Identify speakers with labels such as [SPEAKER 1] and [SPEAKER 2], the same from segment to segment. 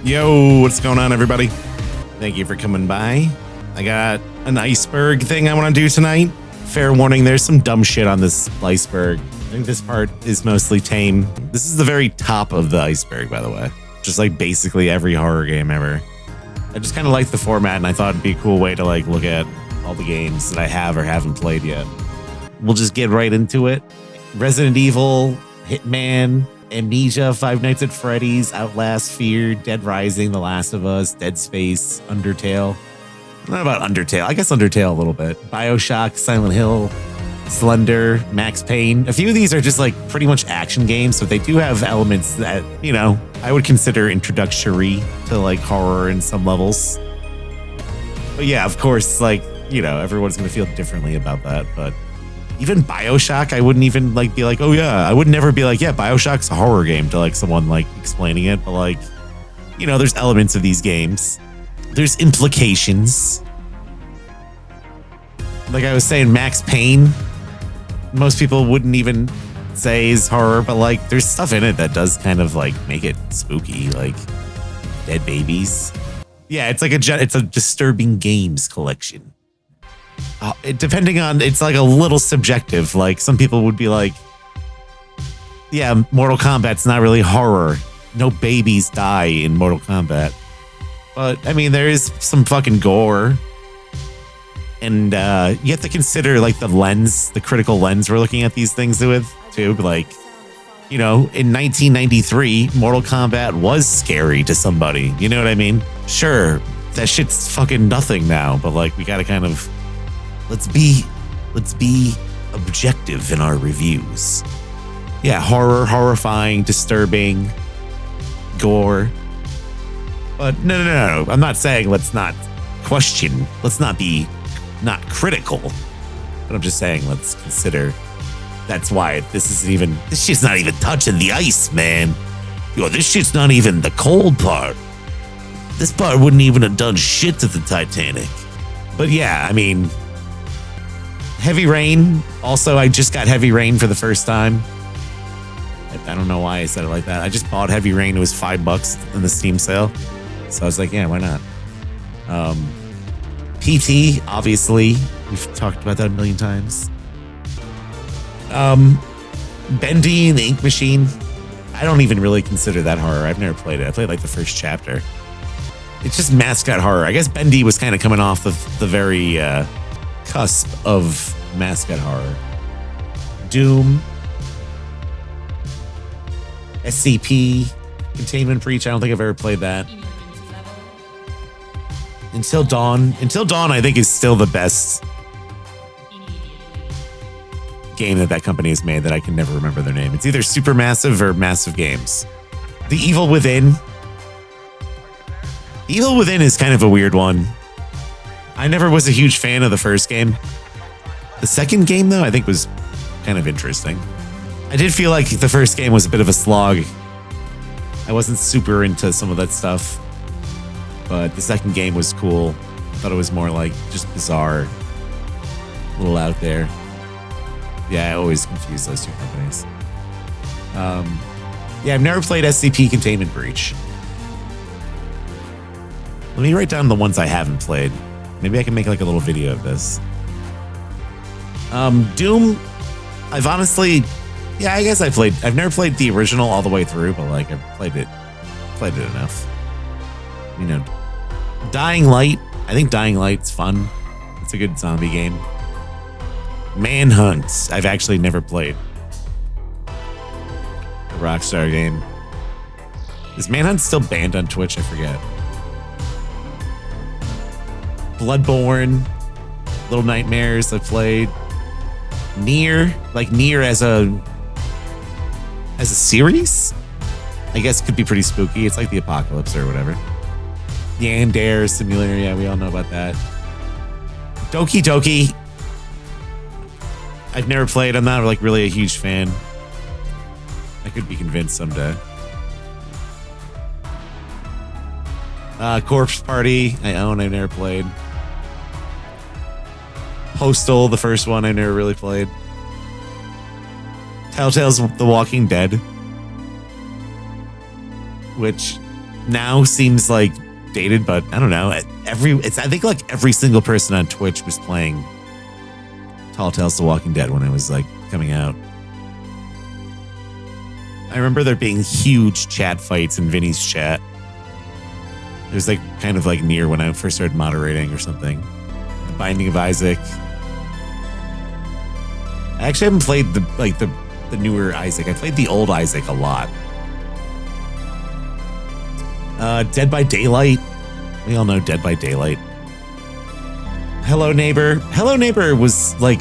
[SPEAKER 1] Yo, what's going on, everybody? Thank you for coming by. I got an iceberg thing I want to do tonight. Fair warning, there's some dumb shit on this iceberg. I think this part is mostly tame. This is the very top of the iceberg, by the way. Just like basically every horror game ever. I just kind of like the format, and I thought it'd be a cool way to like look at all the games that I have or haven't played yet. We'll just get right into it. Resident Evil, Hitman, Amnesia, Five Nights at Freddy's, Outlast, Fear, Dead Rising, The Last of Us, Dead Space, Undertale. I don't know about Undertale. I guess Undertale a little bit. BioShock, Silent Hill, Slender, Max Payne. A few of these are just like pretty much action games, but they do have elements that, you know, I would consider introductory to like horror in some levels. But yeah, of course, like, you know, everyone's going to feel differently about that, but even BioShock, I wouldn't even like be like, oh yeah, I would never be like, yeah, BioShock's a horror game to like someone like explaining it. But like, you know, there's elements of these games. There's implications. Like I was saying, Max Payne, most people wouldn't even say is horror, but like there's stuff in it that does kind of like make it spooky, like dead babies. Yeah, it's like it's a disturbing games collection. Depending on, it's like a little subjective. Like some people would be like, yeah, Mortal Kombat's not really horror. No babies die in Mortal Kombat. But I mean, there is some fucking gore. And you have to consider like the lens, the critical lens we're looking at these things with too. Like, you know, in 1993, Mortal Kombat was scary to somebody. You know what I mean? Sure, that shit's fucking nothing now, but like we gotta kind of, let's be objective in our reviews. Yeah, horrifying, disturbing, gore. But no. I'm not saying let's not question, let's not be not critical. But I'm just saying let's consider that's why this shit's not even touching the ice, man. Yo, this shit's not even the cold part. This part wouldn't even have done shit to the Titanic. But yeah, I mean, Heavy Rain. Also, I just got Heavy Rain for the first time. I don't know why I said it like that. I just bought Heavy Rain. It was $5 in the Steam sale. So I was like, yeah, why not? PT, obviously. We've talked about that a million times. Bendy and the Ink Machine. I don't even really consider that horror. I've never played it. I played like the first chapter. It's just mascot horror. I guess Bendy was kind of coming off of the very cusp of mascot horror. Doom, SCP, Containment Breach. I don't think I've ever played that. Until Dawn, I think, is still the best game that company has made that I can never remember their name. It's either Supermassive or Massive Games. The Evil Within. Evil Within is kind of a weird one. I never was a huge fan of the first game. The second game, though, I think was kind of interesting. I did feel like the first game was a bit of a slog. I wasn't super into some of that stuff. But the second game was cool. I thought it was more like just bizarre. A little out there. Yeah, I always confuse those two companies. Yeah, I've never played SCP Containment Breach. Let me write down the ones I haven't played. Maybe I can make like a little video of this. Doom, I've honestly, yeah, I guess I've never played the original all the way through, but like I've played it enough. You know, Dying Light, I think Dying Light's fun. It's a good zombie game. Manhunt, I've actually never played. A Rockstar game. Is Manhunt still banned on Twitch? I forget. Bloodborne, Little Nightmares, I played. Nier, like Nier as a series, I guess could be pretty spooky. It's like the apocalypse or whatever. Yandere Simulator, yeah, we all know about that. Doki Doki, I've never played. I'm not like really a huge fan. I could be convinced someday. Corpse Party, I own. I've never played. Postal, the first one, I never really played. Telltale's The Walking Dead, which now seems like dated, but I don't know. I think like every single person on Twitch was playing Tall Tales: The Walking Dead when it was like coming out. I remember there being huge chat fights in Vinny's chat. It was like kind of like near when I first started moderating or something. The Binding of Isaac. I actually haven't played the newer Isaac. I played the old Isaac a lot. Dead by Daylight. We all know Dead by Daylight. Hello Neighbor. Hello Neighbor was like,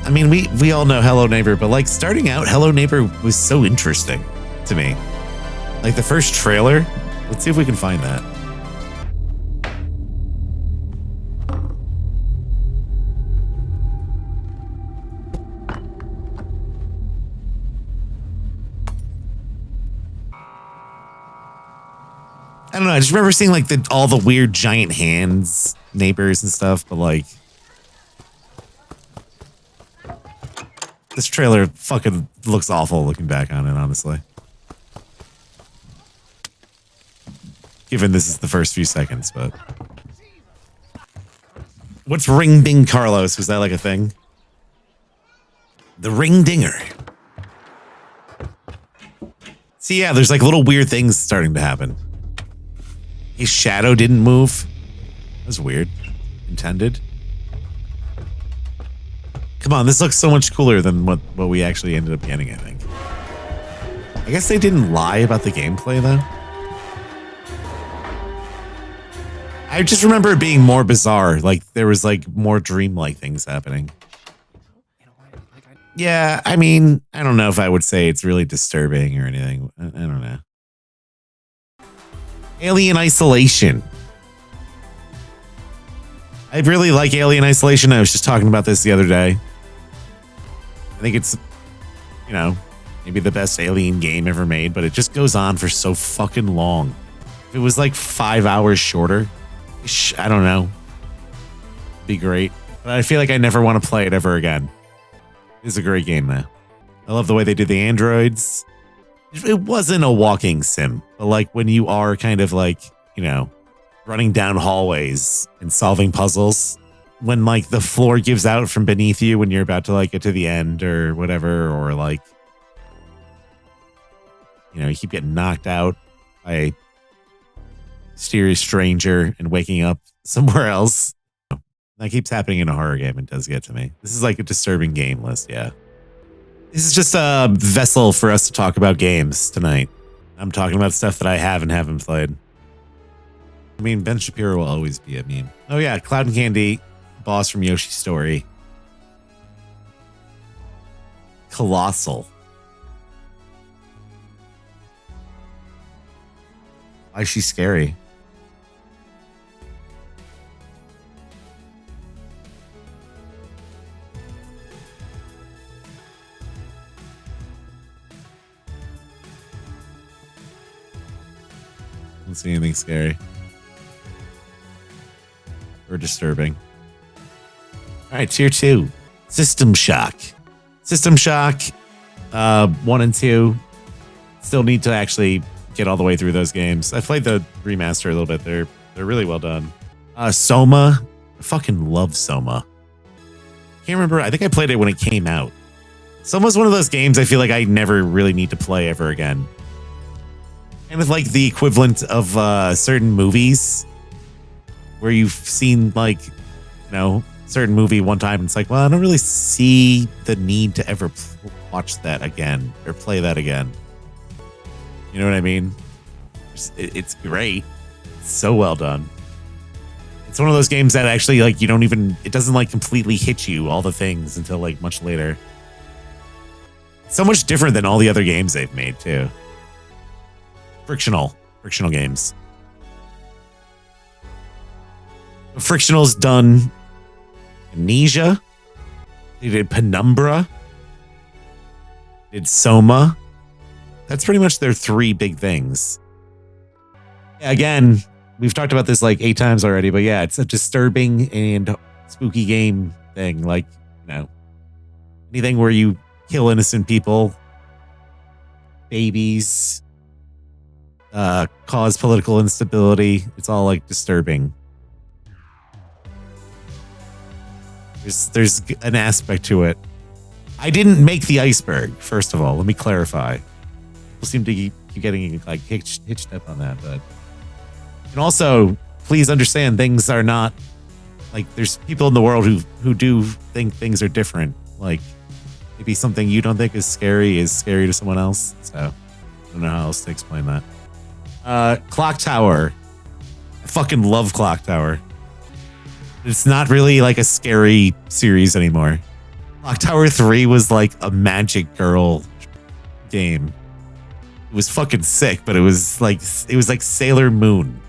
[SPEAKER 1] I mean, we all know Hello Neighbor, but like starting out, Hello Neighbor was so interesting to me. Like the first trailer. Let's see if we can find that. I don't know. I just remember seeing like all the weird giant hands, neighbors and stuff, but like this trailer fucking looks awful looking back on it, honestly. Given this is the first few seconds, but what's Ring Ding Carlos? Was that like a thing? The Ring Dinger. See, yeah, there's like little weird things starting to happen. His shadow didn't move. That was weird. Intended. Come on, this looks so much cooler than what we actually ended up getting, I think. I guess they didn't lie about the gameplay, though. I just remember it being more bizarre. Like, there was, like, more dreamlike things happening. Yeah, I mean, I don't know if I would say it's really disturbing or anything. I don't know. Alien Isolation. I really like Alien Isolation. I was just talking about this the other day. I think it's, you know, maybe the best Alien game ever made, but it just goes on for so fucking long. If it was like 5 hours shorter, I don't know. It'd be great. But I feel like I never want to play it ever again. It's a great game, though. I love the way they did the androids. It wasn't a walking sim, but like when you are kind of like, you know, running down hallways and solving puzzles, when like the floor gives out from beneath you when you're about to like get to the end or whatever, or like, you know, you keep getting knocked out by a mysterious stranger and waking up somewhere else. That keeps happening in a horror game and does get to me. This is like a disturbing game list, yeah. This is just a vessel for us to talk about games tonight. I'm talking about stuff that I haven't played. I mean, Ben Shapiro will always be a meme. Oh yeah, Cloud and Candy, boss from Yoshi's Story. Colossal. Why is she scary? Don't see anything scary or disturbing. All right, tier 2, System Shock. System Shock 1 and 2. Still need to actually get all the way through those games. I played the remaster a little bit. They're really well done. Soma. I fucking love Soma. Can't remember. I think I played it when it came out. Soma's one of those games I feel like I never really need to play ever again. Kind of like the equivalent of certain movies where you've seen like, you know, certain movie one time and it's like, well, I don't really see the need to ever watch that again or play that again. You know what I mean? It's great. It's so well done. It's one of those games that actually like you don't even, it doesn't like completely hit you all the things until like much later. It's so much different than all the other games they've made too. Frictional games. Frictional's done Amnesia. They did Penumbra. They did Soma. That's pretty much their 3 big things. Again, we've talked about this like 8 times already, but yeah, it's a disturbing and spooky game thing. Like, you know, anything where you kill innocent people, babies, cause political instability. It's all like disturbing. There's an aspect to it. I didn't make the iceberg, first of all. Let me clarify. People seem to keep getting like hitched up on that, but and also please understand things are not like there's people in the world who do think things are different. Like maybe something you don't think is scary to someone else. So I don't know how else to explain that. Clock Tower. I fucking love Clock Tower. It's not really like a scary series anymore. Clock Tower 3 was like a magic girl game. It was fucking sick, but it was like Sailor Moon.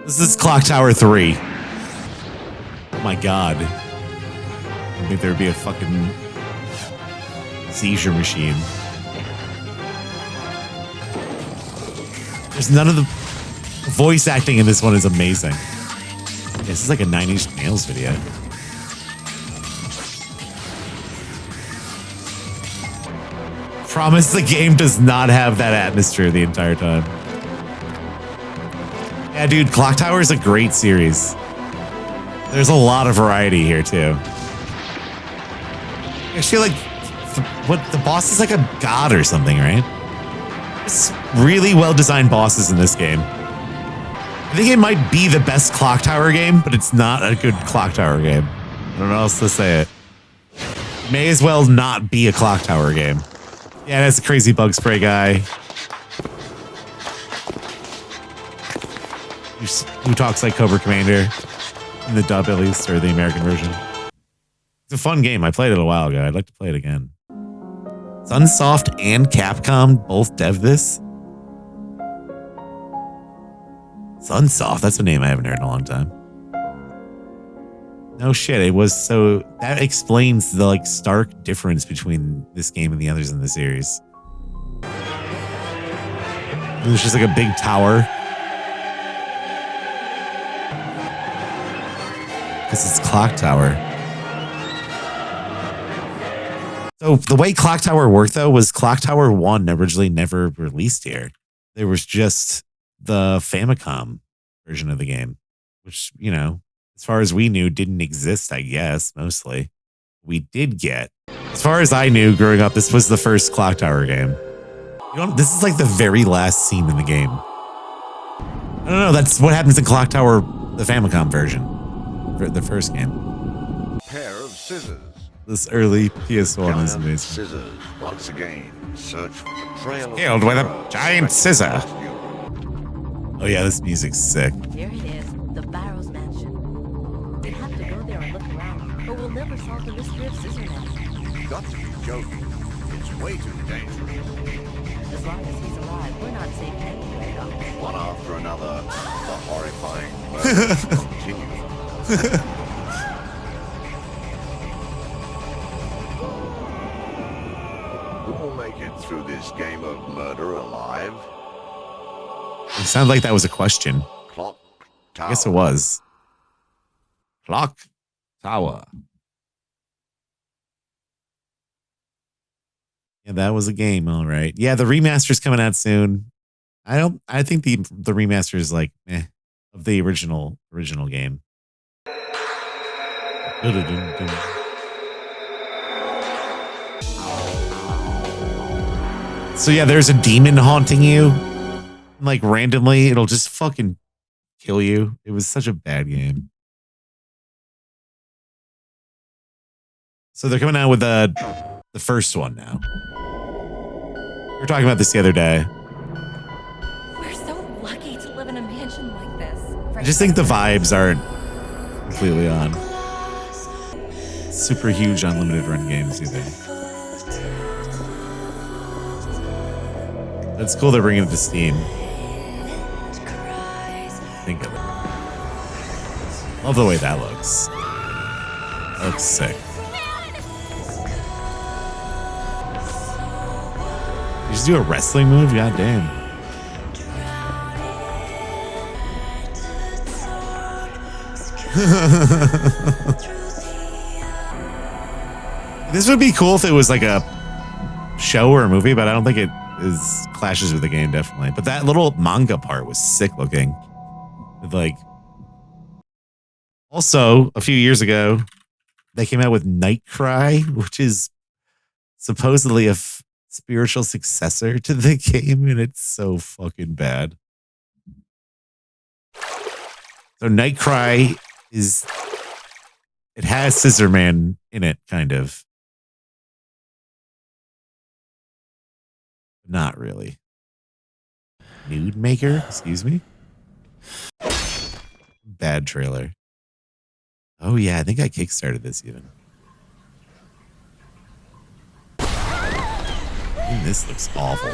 [SPEAKER 1] This is Clock Tower 3. Oh my god. I think there'd be a fucking seizure machine. There's none of the voice acting in this one is amazing. This is like a 9 Inch Nails video. Promise the game does not have that atmosphere the entire time. Yeah, dude, Clock Tower is a great series. There's a lot of variety here too. Actually, like, the boss is like a god or something, right? It's really well-designed bosses in this game. I think it might be the best Clock Tower game, but it's not a good Clock Tower game. I don't know how else to say it. May as well not be a Clock Tower game. Yeah, that's a crazy bug spray guy. Who talks like Cobra Commander in the dub, at least, or the American version. It's a fun game. I played it a while ago. I'd like to play it again. Sunsoft and Capcom both dev this? Sunsoft, that's a name I haven't heard in a long time. No shit, it was so... That explains the like stark difference between this game and the others in the series. There's just like a big tower. Because it's Clock Tower. So the way Clock Tower worked, though, was Clock Tower 1 originally never released here. There was just the Famicom version of the game, which, you know, as far as we knew, didn't exist, I guess, mostly. We did get. As far as I knew growing up, this was the first Clock Tower game. You know, this is like the very last scene in the game. I don't know, that's what happens in Clock Tower, the Famicom version, the first game.
[SPEAKER 2] Pair of scissors.
[SPEAKER 1] This early PS1 is amazing.
[SPEAKER 2] Scissors once again search for the trail of
[SPEAKER 1] Killed with a giant scissor. Oh yeah, this music's sick.
[SPEAKER 3] Here it is, the Barrows Mansion. We have to go there and look around, or we'll never solve the mystery of Scissornet.
[SPEAKER 2] You've got to be joking. It's way too dangerous.
[SPEAKER 3] As long as he's alive, we're not safe anyway, Doctor.
[SPEAKER 2] One after another, the horrifying murders continue. We'll make it through this game of murder alive.
[SPEAKER 1] It sounded like that was a question.
[SPEAKER 2] Clock Tower.
[SPEAKER 1] I guess it was. Clock Tower. Yeah, that was a game, all right. Yeah, the remaster's coming out soon. I think the remaster is like of the original game. So yeah, there's a demon haunting you. Like randomly, it'll just fucking kill you. It was such a bad game. So they're coming out with the first one now. We were talking about this the other day.
[SPEAKER 3] We're so lucky to live in a mansion like this.
[SPEAKER 1] I just think the vibes aren't completely on. Super huge unlimited run games either. It's cool they're bringing it to Steam. Think of it. Love the way that looks. That looks sick. You just do a wrestling move? God damn. This would be cool if it was like a show or a movie, but I don't think it is clashes with the game, definitely. But that little manga part was sick looking. With like, also a few years ago, they came out with Nightcry, which is supposedly a spiritual successor to the game, and it's so fucking bad. So Nightcry it has Scissor Man in it, kind of. Not really. Nude Maker? Excuse me? Bad trailer. Oh yeah, I think I kickstarted this even. This looks awful.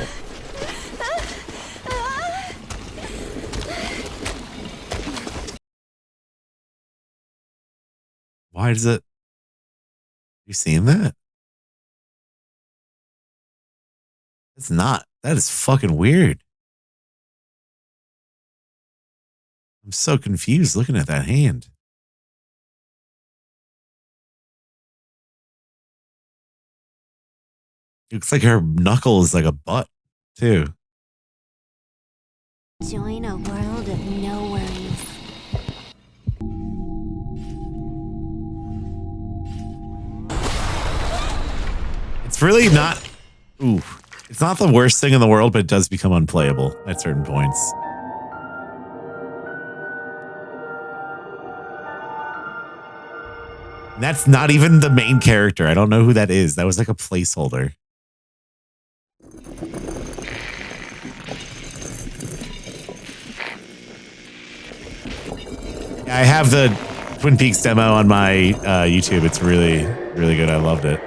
[SPEAKER 1] Why does it? You seen that? It's not. That is fucking weird. I'm so confused looking at that hand. It looks like her knuckle is like a butt, too.
[SPEAKER 4] Join a world of no worries.
[SPEAKER 1] It's really not. Ooh. It's not the worst thing in the world, but it does become unplayable at certain points. And that's not even the main character. I don't know who that is. That was like a placeholder. I have the Twin Peaks demo on my YouTube. It's really, really good. I loved it.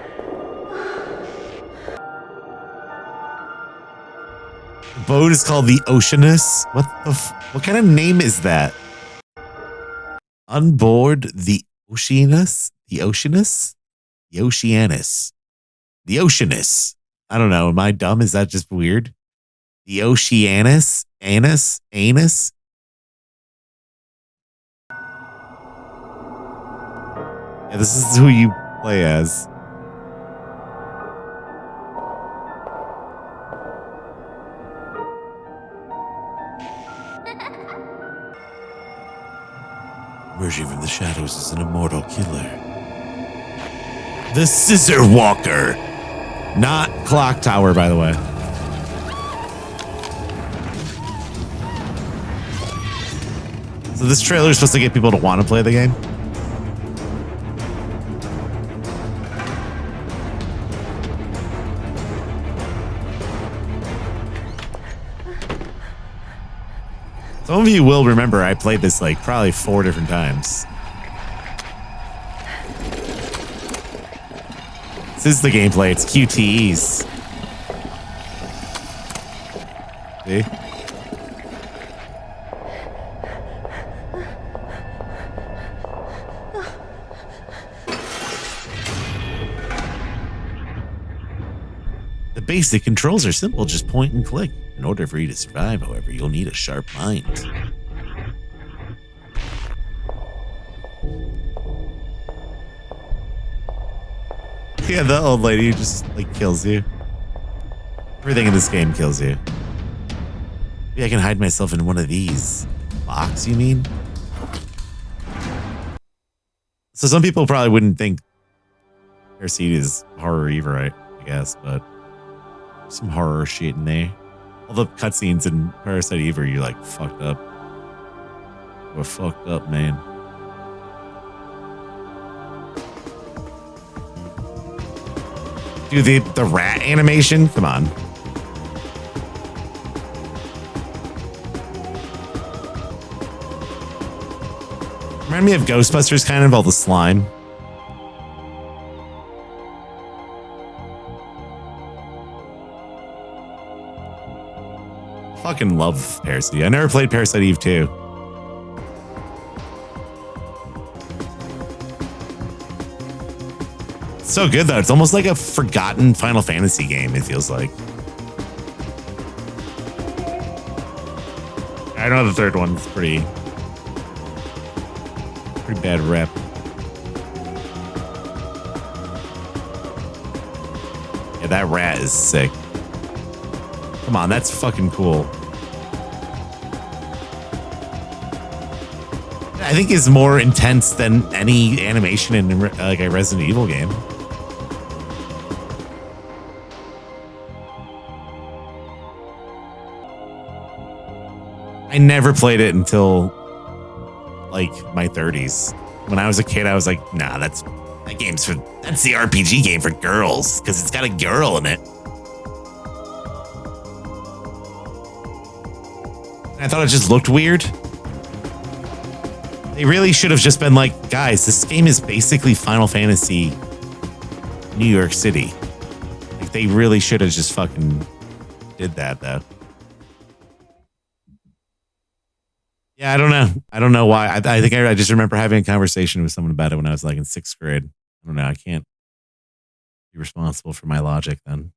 [SPEAKER 1] The boat is called the Oceanus. What kind of name is that? On board the Oceanus? The Oceanus? The Oceanus. The Oceanus. I don't know. Am I dumb? Is that just weird? The Oceanus? Anus? Anus? Yeah, this is who you play as. Emerging from the shadows is an immortal killer. The Scissor Walker. Not Clock Tower, by the way. So this trailer is supposed to get people to want to play the game. Some of you will remember I played this like probably 4 different times. This is the gameplay. It's QTEs. See? The basic controls are simple. Just point and click. In order for you to survive, however, you'll need a sharp mind. Yeah, the old lady just like kills you. Everything in this game kills you. Maybe I can hide myself in one of these. Box, you mean? So some people probably wouldn't think Parasite is horror either, I guess, but some horror shit in there. All the cutscenes in Parasite Eve are you like fucked up. We're fucked up, man. Dude, the rat animation? Come on. Remind me of Ghostbusters, kind of, all the slime. Fucking love Parasite. I never played Parasite Eve 2. It's so good though. It's almost like a forgotten Final Fantasy game, it feels like. I know the third one's pretty bad rep. Yeah, that rat is sick. Come on, that's fucking cool. I think is more intense than any animation in like a Resident Evil game. I never played it until like my 30s. When I was a kid, I was like, nah, that's the RPG game for girls because it's got a girl in it. I thought it just looked weird. They really should have just been like, guys, this game is basically Final Fantasy New York City. Like, they really should have just fucking did that, though. Yeah, I don't know. I don't know why. I think I just remember having a conversation with someone about it when I was like in 6th grade. I don't know. I can't be responsible for my logic then.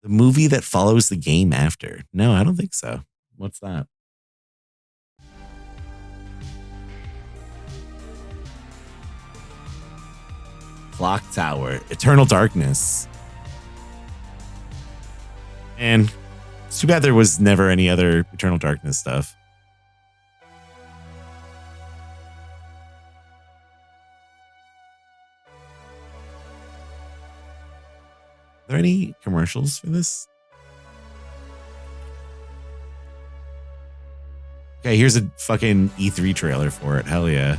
[SPEAKER 1] The movie that follows the game after. No, I don't think so. What's that? Clock Tower. Eternal Darkness. And it's too bad there was never any other Eternal Darkness stuff. Are there any commercials for this? Okay, here's a fucking E3 trailer for it. Hell yeah.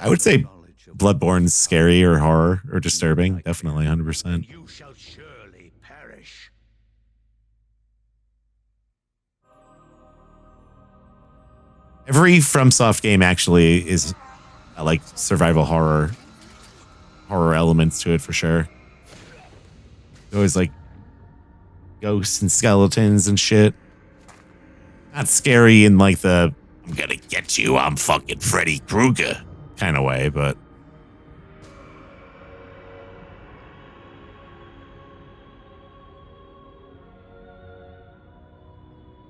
[SPEAKER 1] I would say Bloodborne's scary or horror or disturbing. Definitely, 100%.
[SPEAKER 2] You shall surely perish.
[SPEAKER 1] Every FromSoft game actually is like survival horror elements to it for sure. Always like ghosts and skeletons and shit. Not scary in like the I'm gonna get you, I'm fucking Freddy Krueger kind of way, but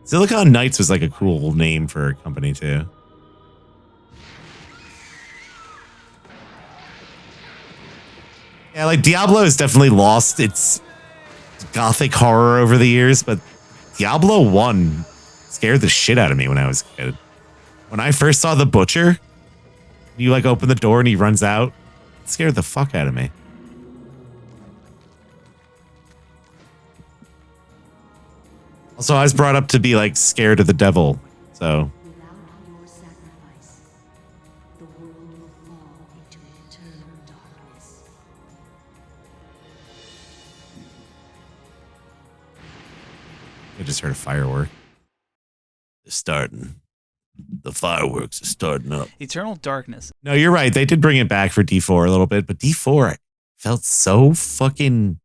[SPEAKER 1] Silicon Knights was like a cool name for a company too. Yeah, like Diablo has definitely lost its gothic horror over the years, but Diablo 1 scared the shit out of me when I was a kid. When I first saw the Butcher, you like open the door and he runs out, it scared the fuck out of me. Also, I was brought up to be like scared of the devil, so.
[SPEAKER 5] Without your sacrifice, the world will fall into eternal darkness.
[SPEAKER 1] I just heard a firework. It's starting. The fireworks are starting up.
[SPEAKER 6] Eternal Darkness.
[SPEAKER 1] No, you're right. They did bring it back for D4 a little bit, but D4 felt so fucking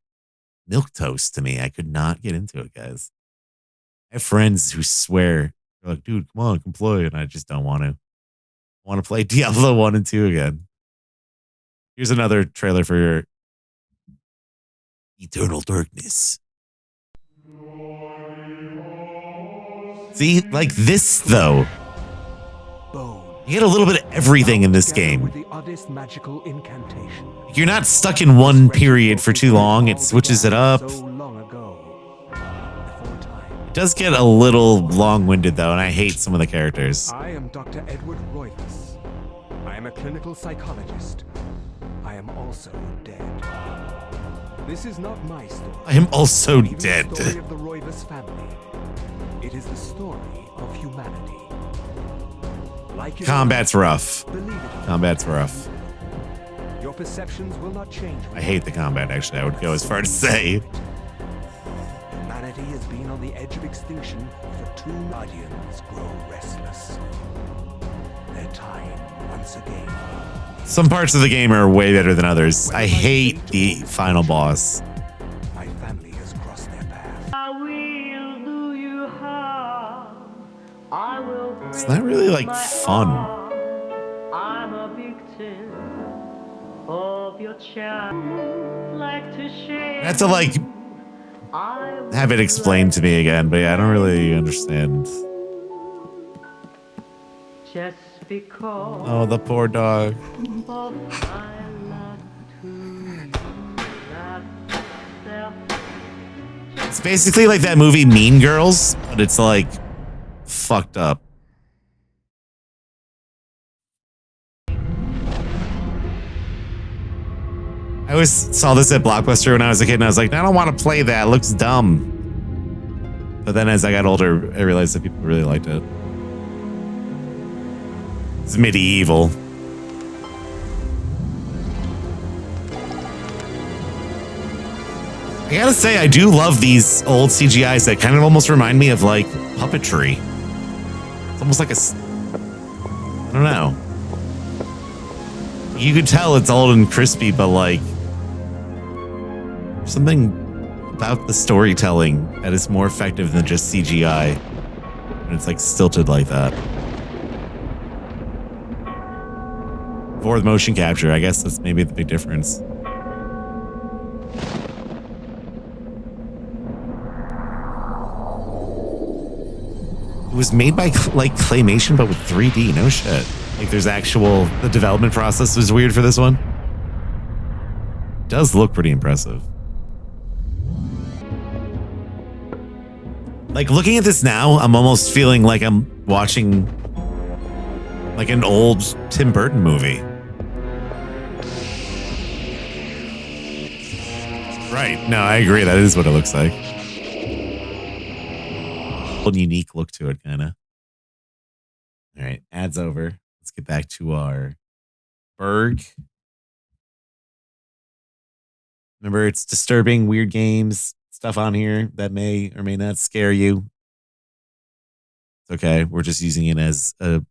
[SPEAKER 1] milquetoast to me. I could not get into it, guys. I have friends who swear, they're like, dude, come on, come play. And I just don't want to. I want to play Diablo 1 and 2 again. Here's another trailer for your Eternal Darkness. See, like this, though. You get a little bit of everything in this game.
[SPEAKER 7] With the oddest magical incantation.
[SPEAKER 1] You're not stuck in one period for too long. It switches it up.
[SPEAKER 7] So long ago, before time.
[SPEAKER 1] It does get a little long-winded, though, and I hate some of the characters.
[SPEAKER 7] I am Dr. Edward Roivas. I am a clinical psychologist. I am also dead. This is not my story.
[SPEAKER 1] I am also
[SPEAKER 7] It is
[SPEAKER 1] dead.
[SPEAKER 7] the story of the Roivas family. It is the story of humanity. Like
[SPEAKER 1] Combat's rough.
[SPEAKER 7] believe it.
[SPEAKER 1] Combat's rough.
[SPEAKER 7] Your perceptions will not change.
[SPEAKER 1] I hate the combat, actually. I would go as far to say.
[SPEAKER 7] Humanity has been on the edge of extinction for too long. Guardians grow restless. Their time, once again.
[SPEAKER 1] Some parts of the game are way better than others. I hate the final boss.
[SPEAKER 7] My family has crossed their path.
[SPEAKER 8] I will do you harm. I will
[SPEAKER 1] It's not really like fun.
[SPEAKER 8] I'm a victim of your charm. Like to share.
[SPEAKER 1] I have to like
[SPEAKER 8] I will
[SPEAKER 1] have it explained to me again, but yeah, I don't really understand.
[SPEAKER 8] just because
[SPEAKER 1] Oh, the poor dog.
[SPEAKER 8] of my love to you. That
[SPEAKER 1] It's basically like that movie Mean Girls, but it's like fucked up. I always saw this at Blockbuster when I was a kid, and I was like, I don't want to play that. It looks dumb. But then as I got older, I realized that people really liked it. It's medieval. I gotta say, I do love these old CGIs that kind of almost remind me of like puppetry. It's almost like I don't know. You could tell it's old and crispy, but like something about the storytelling that is more effective than just CGI. And it's like stilted like that. For the motion capture, I guess that's maybe the big difference. It was made by like claymation, but with 3D. No shit. Like there's the development process was weird for this one. It does look pretty impressive. Like looking at this now, I'm almost feeling like I'm watching like an old Tim Burton movie. Right. No, I agree. That is what it looks like. Unique look to it, kind of. All right, ads over. Let's get back to our Berg. Remember, it's disturbing, weird games, stuff on here that may or may not scare you. It's okay. We're just using it as a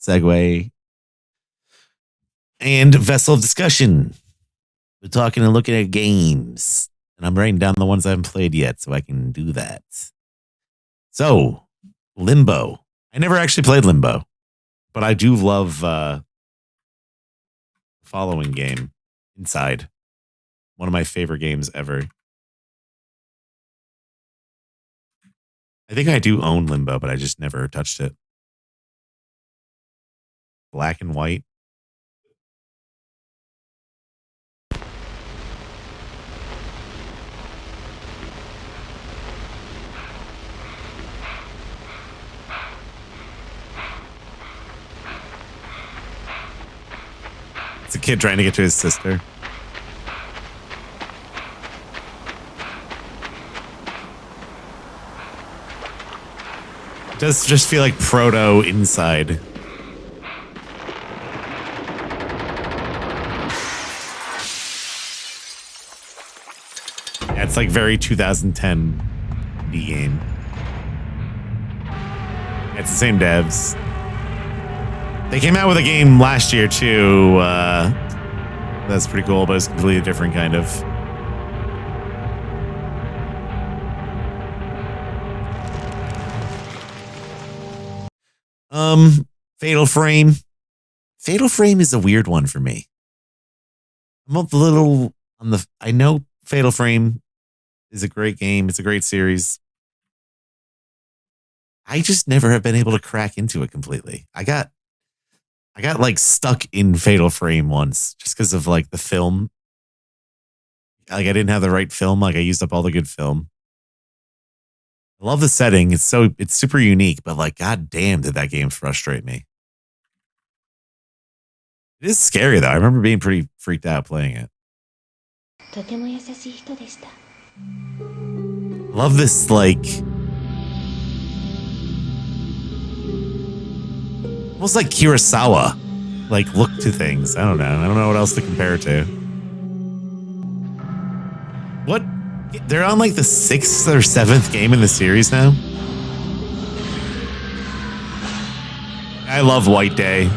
[SPEAKER 1] segue and vessel of discussion. We're talking and looking at games, and I'm writing down the ones I haven't played yet so I can do that. So, Limbo. I never actually played Limbo, but I do love the following game, Inside. One of my favorite games ever. I think I do own Limbo, but I just never touched it. Black and white. It's a kid trying to get to his sister. It does just feel like proto Inside. Yeah, it's like very 2010 B game. Yeah, it's the same devs. They came out with a game last year too. That's pretty cool, but it's completely different kind of. Fatal Frame. Fatal Frame is a weird one for me. I'm a little on the. I know Fatal Frame is a great game. It's a great series. I just never have been able to crack into it completely. I got like stuck in Fatal Frame once just because of like the film. Like I didn't have the right film. Like I used up all the good film. I love the setting. It's super unique, but like, god damn, did that game frustrate me. It is scary though. I remember being pretty freaked out playing it.
[SPEAKER 4] とても優しい人でした。
[SPEAKER 1] Love this like almost like Kurosawa like look to things. I don't know what else to compare it to. What? They're on like the 6th or 7th game in the series now. I love White Day.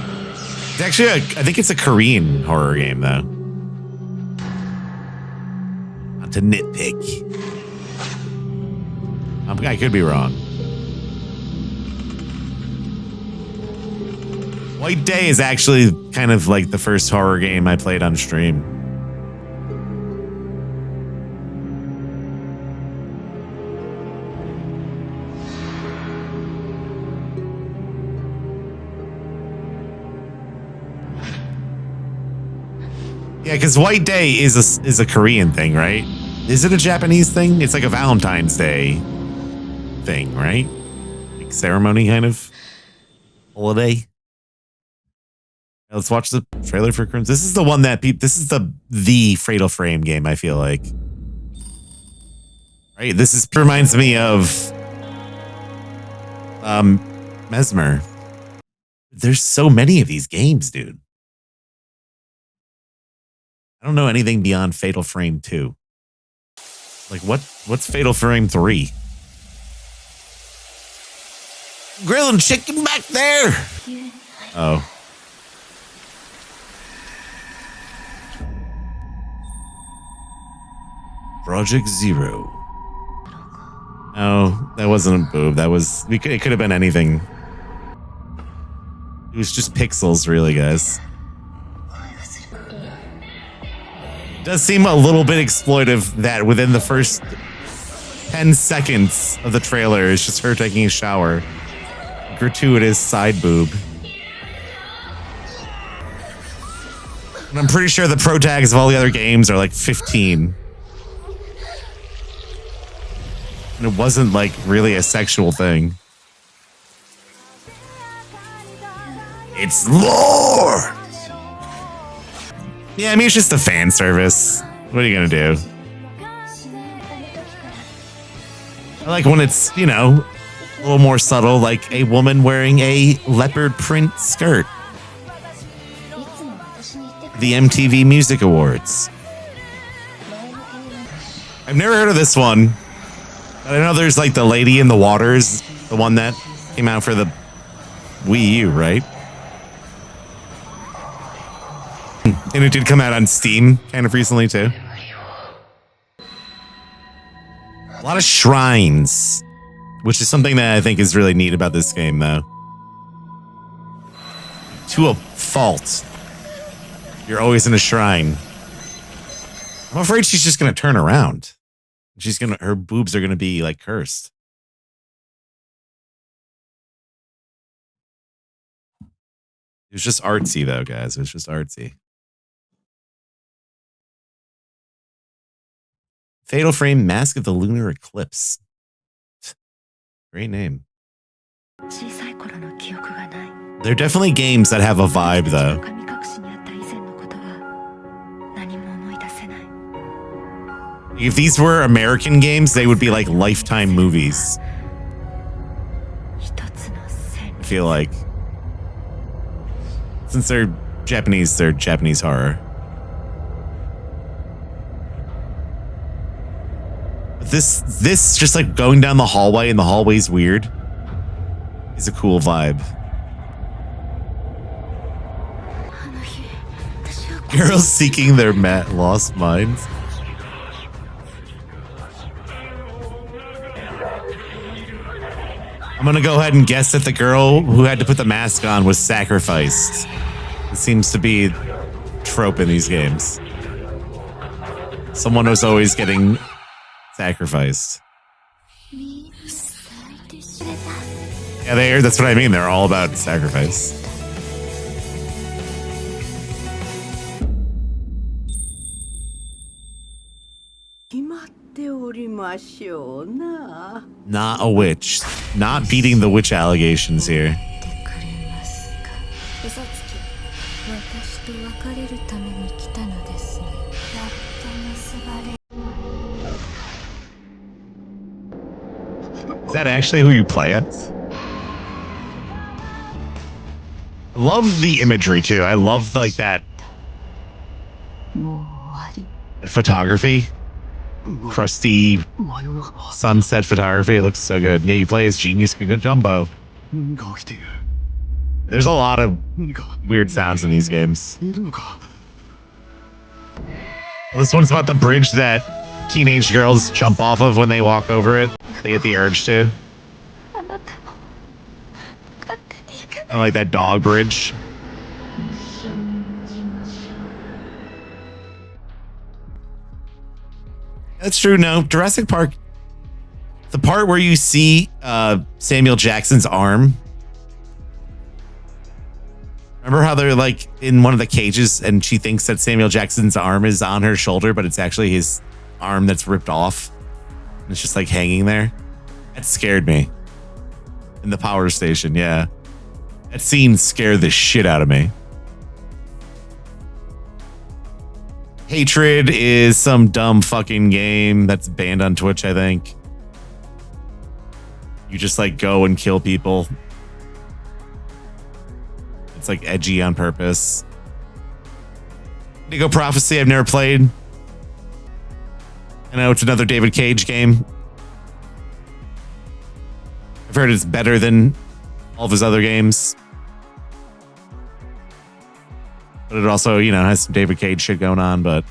[SPEAKER 1] It's actually I think it's a Korean horror game though. Not to nitpick. I could be wrong. White Day is actually kind of like the first horror game I played on stream. Yeah, because White Day is a Korean thing, right? Is it a Japanese thing? It's like a Valentine's Day thing, right? Like ceremony kind of holiday. Let's watch the trailer for Crimson. This is the one that this is the Fatal Frame game, I feel like. Right? This reminds me of Mesmer. There's so many of these games, dude. I don't know anything beyond Fatal Frame 2. Like what's Fatal Frame 3? Grilling chicken back there. Oh. Project Zero. Oh, that wasn't a boob. It could have been anything. It was just pixels, really, guys. It does seem a little bit exploitive that within the first 10 seconds of the trailer, it's just her taking a shower. Gratuitous side boob. And I'm pretty sure the pro tags of all the other games are like 15. And it wasn't like really a sexual thing. It's lore! Yeah, I mean, it's just a fan service. What are you gonna do? I like when it's, you know, a little more subtle, like a woman wearing a leopard print skirt. The MTV Music Awards. I've never heard of this one. But I know there's like the Lady in the Waters, the one that came out for the Wii U, right? And it did come out on Steam kind of recently too. A lot of shrines, which is something that I think is really neat about this game, though. To a fault. You're always in a shrine. I'm afraid she's just going to turn around. Her boobs are going to be like cursed. It was just artsy, though, guys. It was just artsy. Fatal Frame Mask of the Lunar Eclipse. Great name. They're definitely games that have a vibe, though. If these were American games, they would be like Lifetime movies. I feel like. Since they're Japanese horror. But this just like going down the hallway and the hallway's weird is a cool vibe. Girls seeking their lost minds. I'm gonna go ahead and guess that the girl who had to put the mask on was sacrificed. It seems to be a trope in these games. Someone was always getting sacrificed. Yeah, that's what I mean. They're all about sacrifice. Not a witch. Not beating the witch allegations here. Is that actually who you play as? I love the imagery too. I love like that photography. Crusty sunset photography. It looks so good. Yeah, you play as Genius Jumbo. There's a lot of weird sounds in these games. This one's about the bridge that teenage girls jump off of when they walk over it. They get the urge to. I like that dog bridge. That's true. No, Jurassic Park. The part where you see Samuel Jackson's arm. Remember how they're like in one of the cages and she thinks that Samuel Jackson's arm is on her shoulder, but it's actually his arm that's ripped off. And it's just like hanging there. That scared me. In the power station, yeah. That scene scared the shit out of me. Hatred is some dumb fucking game that's banned on Twitch, I think. You just like go and kill people. It's like edgy on purpose. Indigo Prophecy, I've never played. I know it's another David Cage game. I've heard it's better than all of his other games. But it also, you know, has some David Cage shit going on, but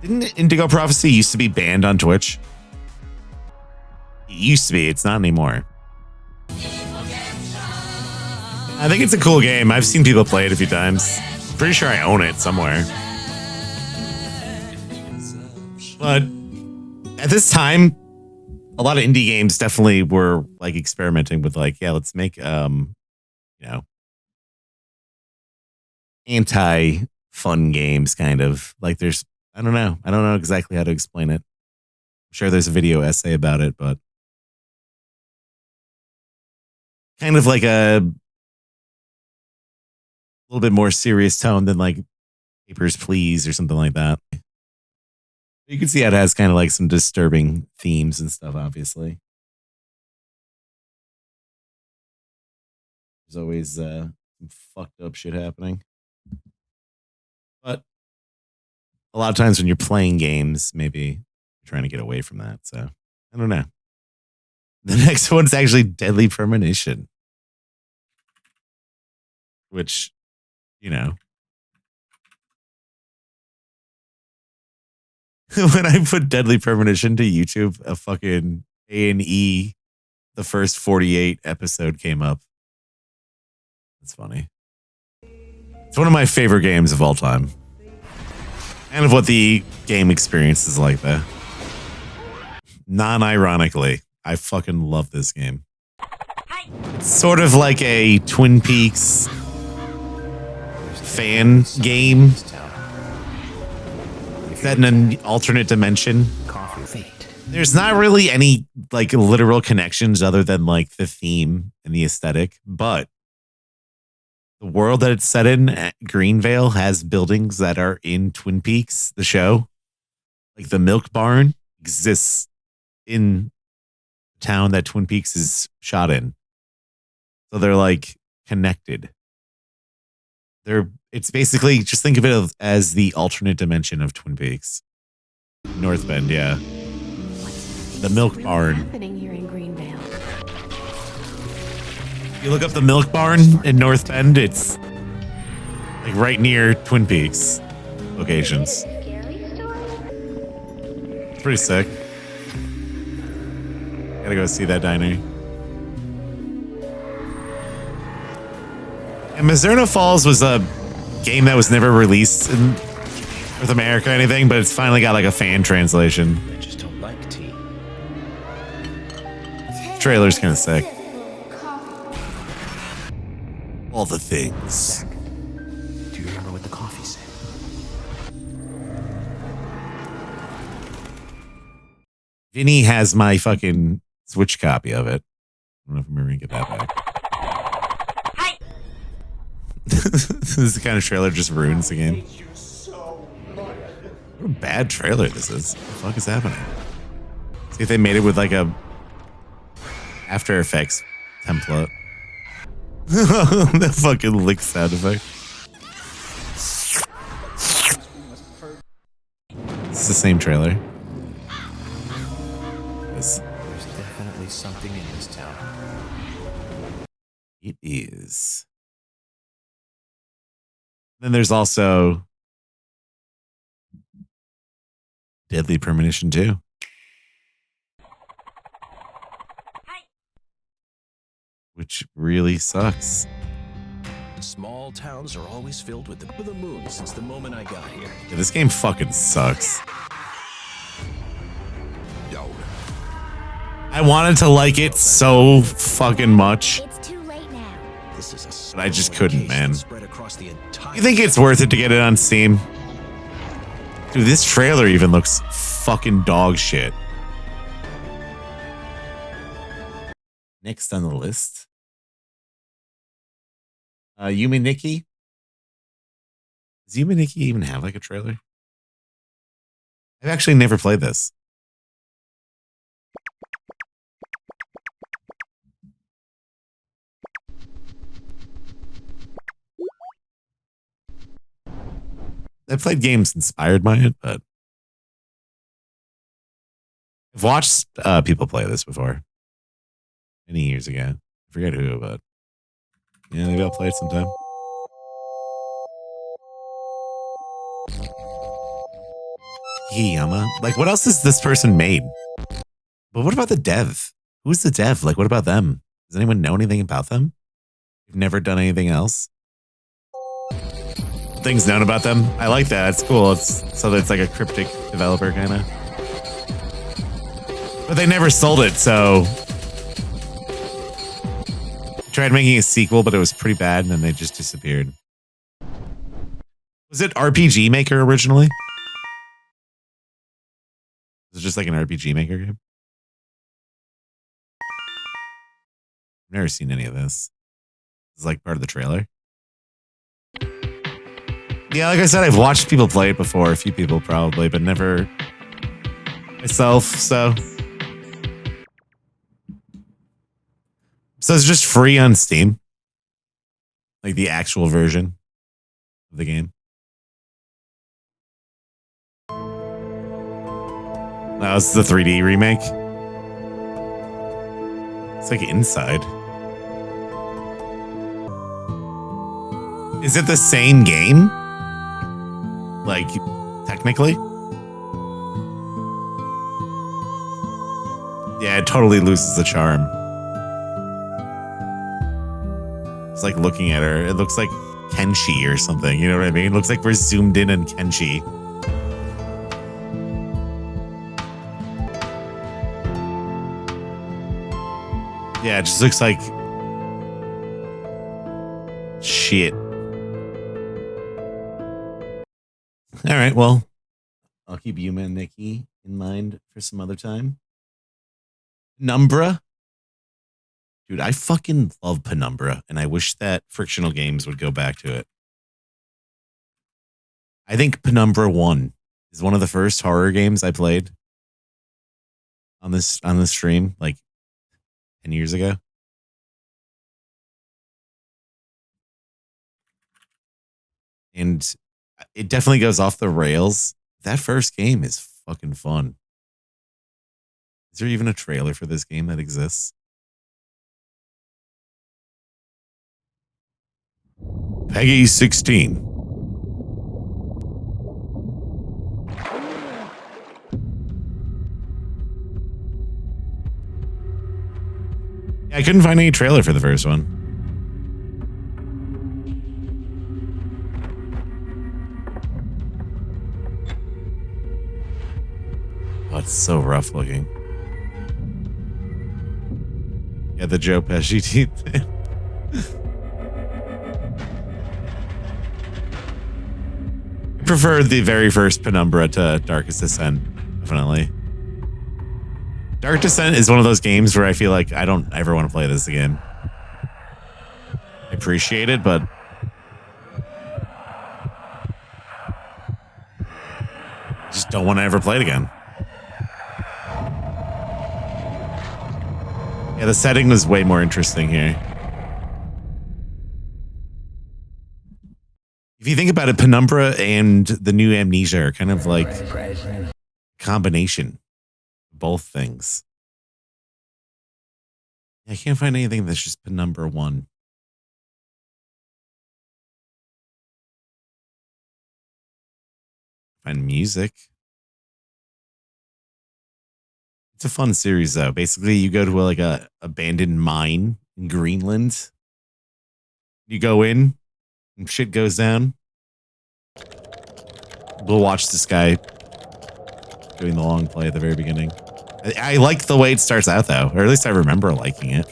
[SPEAKER 1] didn't Indigo Prophecy used to be banned on Twitch? It used to be, it's not anymore. I think it's a cool game. I've seen people play it a few times. Pretty sure I own it somewhere. But at this time, a lot of indie games definitely were like experimenting with like, yeah, let's make you know, anti-fun games kind of. Like there's I don't know exactly how to explain it. I'm sure there's a video essay about it, but kind of like a little bit more serious tone than like Papers, Please or something like that. You can see how it has kind of like some disturbing themes and stuff, obviously. There's always some fucked up shit happening. But a lot of times when you're playing games, maybe you're trying to get away from that. So I don't know. The next one's actually Deadly Premonition. Which, you know. When I put Deadly Premonition to YouTube, a fucking A&E, the first 48 episode came up. That's funny. It's one of my favorite games of all time. And of what the game experience is like, though. Non-ironically, I fucking love this game. It's sort of like a Twin Peaks fan game. Set in an alternate dimension. There's not really any like literal connections other than like the theme and the aesthetic, but the world that it's set in, Greenvale, has buildings that are in Twin Peaks, the show. Like the Milk Barn exists in the town that Twin Peaks is shot in. So they're like connected. It's basically, just think of it as the alternate dimension of Twin Peaks. North Bend, yeah. The Milk Barn.
[SPEAKER 4] Happening here in Greenvale.
[SPEAKER 1] You look up the Milk Barn in North Bend, it's like right near Twin Peaks locations. It's pretty sick. Gotta go see that diner. And Mizerno Falls was a game that was never released in North America or anything, but it's finally got like a fan translation.
[SPEAKER 6] I just don't like tea.
[SPEAKER 1] The trailer's kind of sick. All the things.
[SPEAKER 6] Do you remember what the coffee said?
[SPEAKER 1] Vinny has my fucking Switch copy of it. I don't know if I'm ever gonna get that back. This is the kind of trailer just ruins the game. What a bad trailer this is. What the fuck is happening? See if they made it with like a After Effects template. That fucking lick sound effect. It's the same trailer.
[SPEAKER 6] There's definitely something in this town.
[SPEAKER 1] It is. Then there's also Deadly Premonition 2. Which really sucks.
[SPEAKER 6] Small towns are always filled with the moon since the moment I got here.
[SPEAKER 1] Yeah, this game fucking sucks. I wanted to like it so fucking much.
[SPEAKER 4] It's too late now.
[SPEAKER 6] This is a
[SPEAKER 1] But I just
[SPEAKER 6] small
[SPEAKER 1] couldn't,
[SPEAKER 6] location
[SPEAKER 1] man.
[SPEAKER 6] spread across the entire
[SPEAKER 1] You think it's worth it to get it on Steam? Dude, this trailer even looks fucking dog shit. Next on the list. Yumi Nikki. Does Yumi Nikki even have like a trailer? I've actually never played this. I played games inspired by it, but I've watched people play this before. Many years ago. I forget who, but yeah, maybe I'll play it sometime. Hiyama. Like, what else has this person made? But what about the dev? Who's the dev? Like, what about them? Does anyone know anything about them? You've never done anything else? Things known about them? I like that. It's cool. It's like a cryptic developer kind of. But they never sold it, so tried making a sequel, but it was pretty bad, and then they just disappeared. Was it RPG Maker originally? Was it just like an RPG Maker game? I've never seen any of this. It's like part of the trailer. Yeah, like I said, I've watched people play it before, a few people probably, but never myself, so. So it's just free on Steam? Like the actual version of the game? That was the 3D remake? It's like Inside. Is it the same game? Like, technically? Yeah, it totally loses the charm. It's like looking at her. It looks like Kenshi or something. You know what I mean? It looks like we're zoomed in on Kenshi. Yeah, it just looks like shit. All right, well, I'll keep Yuma and Nikki in mind for some other time. Penumbra. Dude, I fucking love Penumbra, and I wish that Frictional Games would go back to it. I think Penumbra 1 is one of the first horror games I played on this stream, like 10 years ago. And it definitely goes off the rails. That first game is fucking fun. Is there even a trailer for this game that exists? Peggy 16. Yeah, I couldn't find any trailer for the first one. Oh, it's so rough looking. Yeah, the Joe Pesci teeth. I prefer the very first Penumbra to Darkest Descent, definitely. Dark Descent is one of those games where I feel like I don't ever want to play this again. I appreciate it, but I just don't want to ever play it again. Yeah, the setting was way more interesting here. If you think about it, Penumbra and the new Amnesia are kind of like a combination of both things. I can't find anything that's just Penumbra 1. Find music. It's a fun series, though. Basically, you go to like a abandoned mine in Greenland. You go in, and shit goes down. We'll watch this guy doing the long play at the very beginning. I like the way it starts out, though, or at least I remember liking it.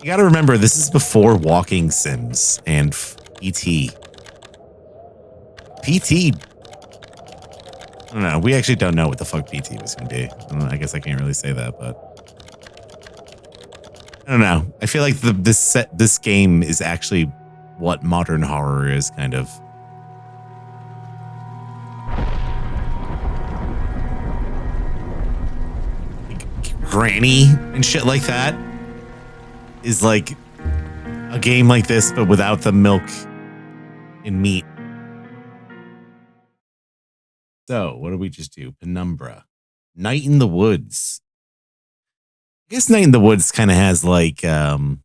[SPEAKER 1] You gotta remember, this is before walking sims and PT. PT, I don't know. We actually don't know what the fuck PT was going to be. I guess I can't really say that, but I don't know. I feel like this game is actually what modern horror is, kind of. Like, Granny and shit like that is like a game like this, but without the milk and meat. So, what did we just do? Penumbra. Night in the Woods. I guess Night in the Woods kind of has like some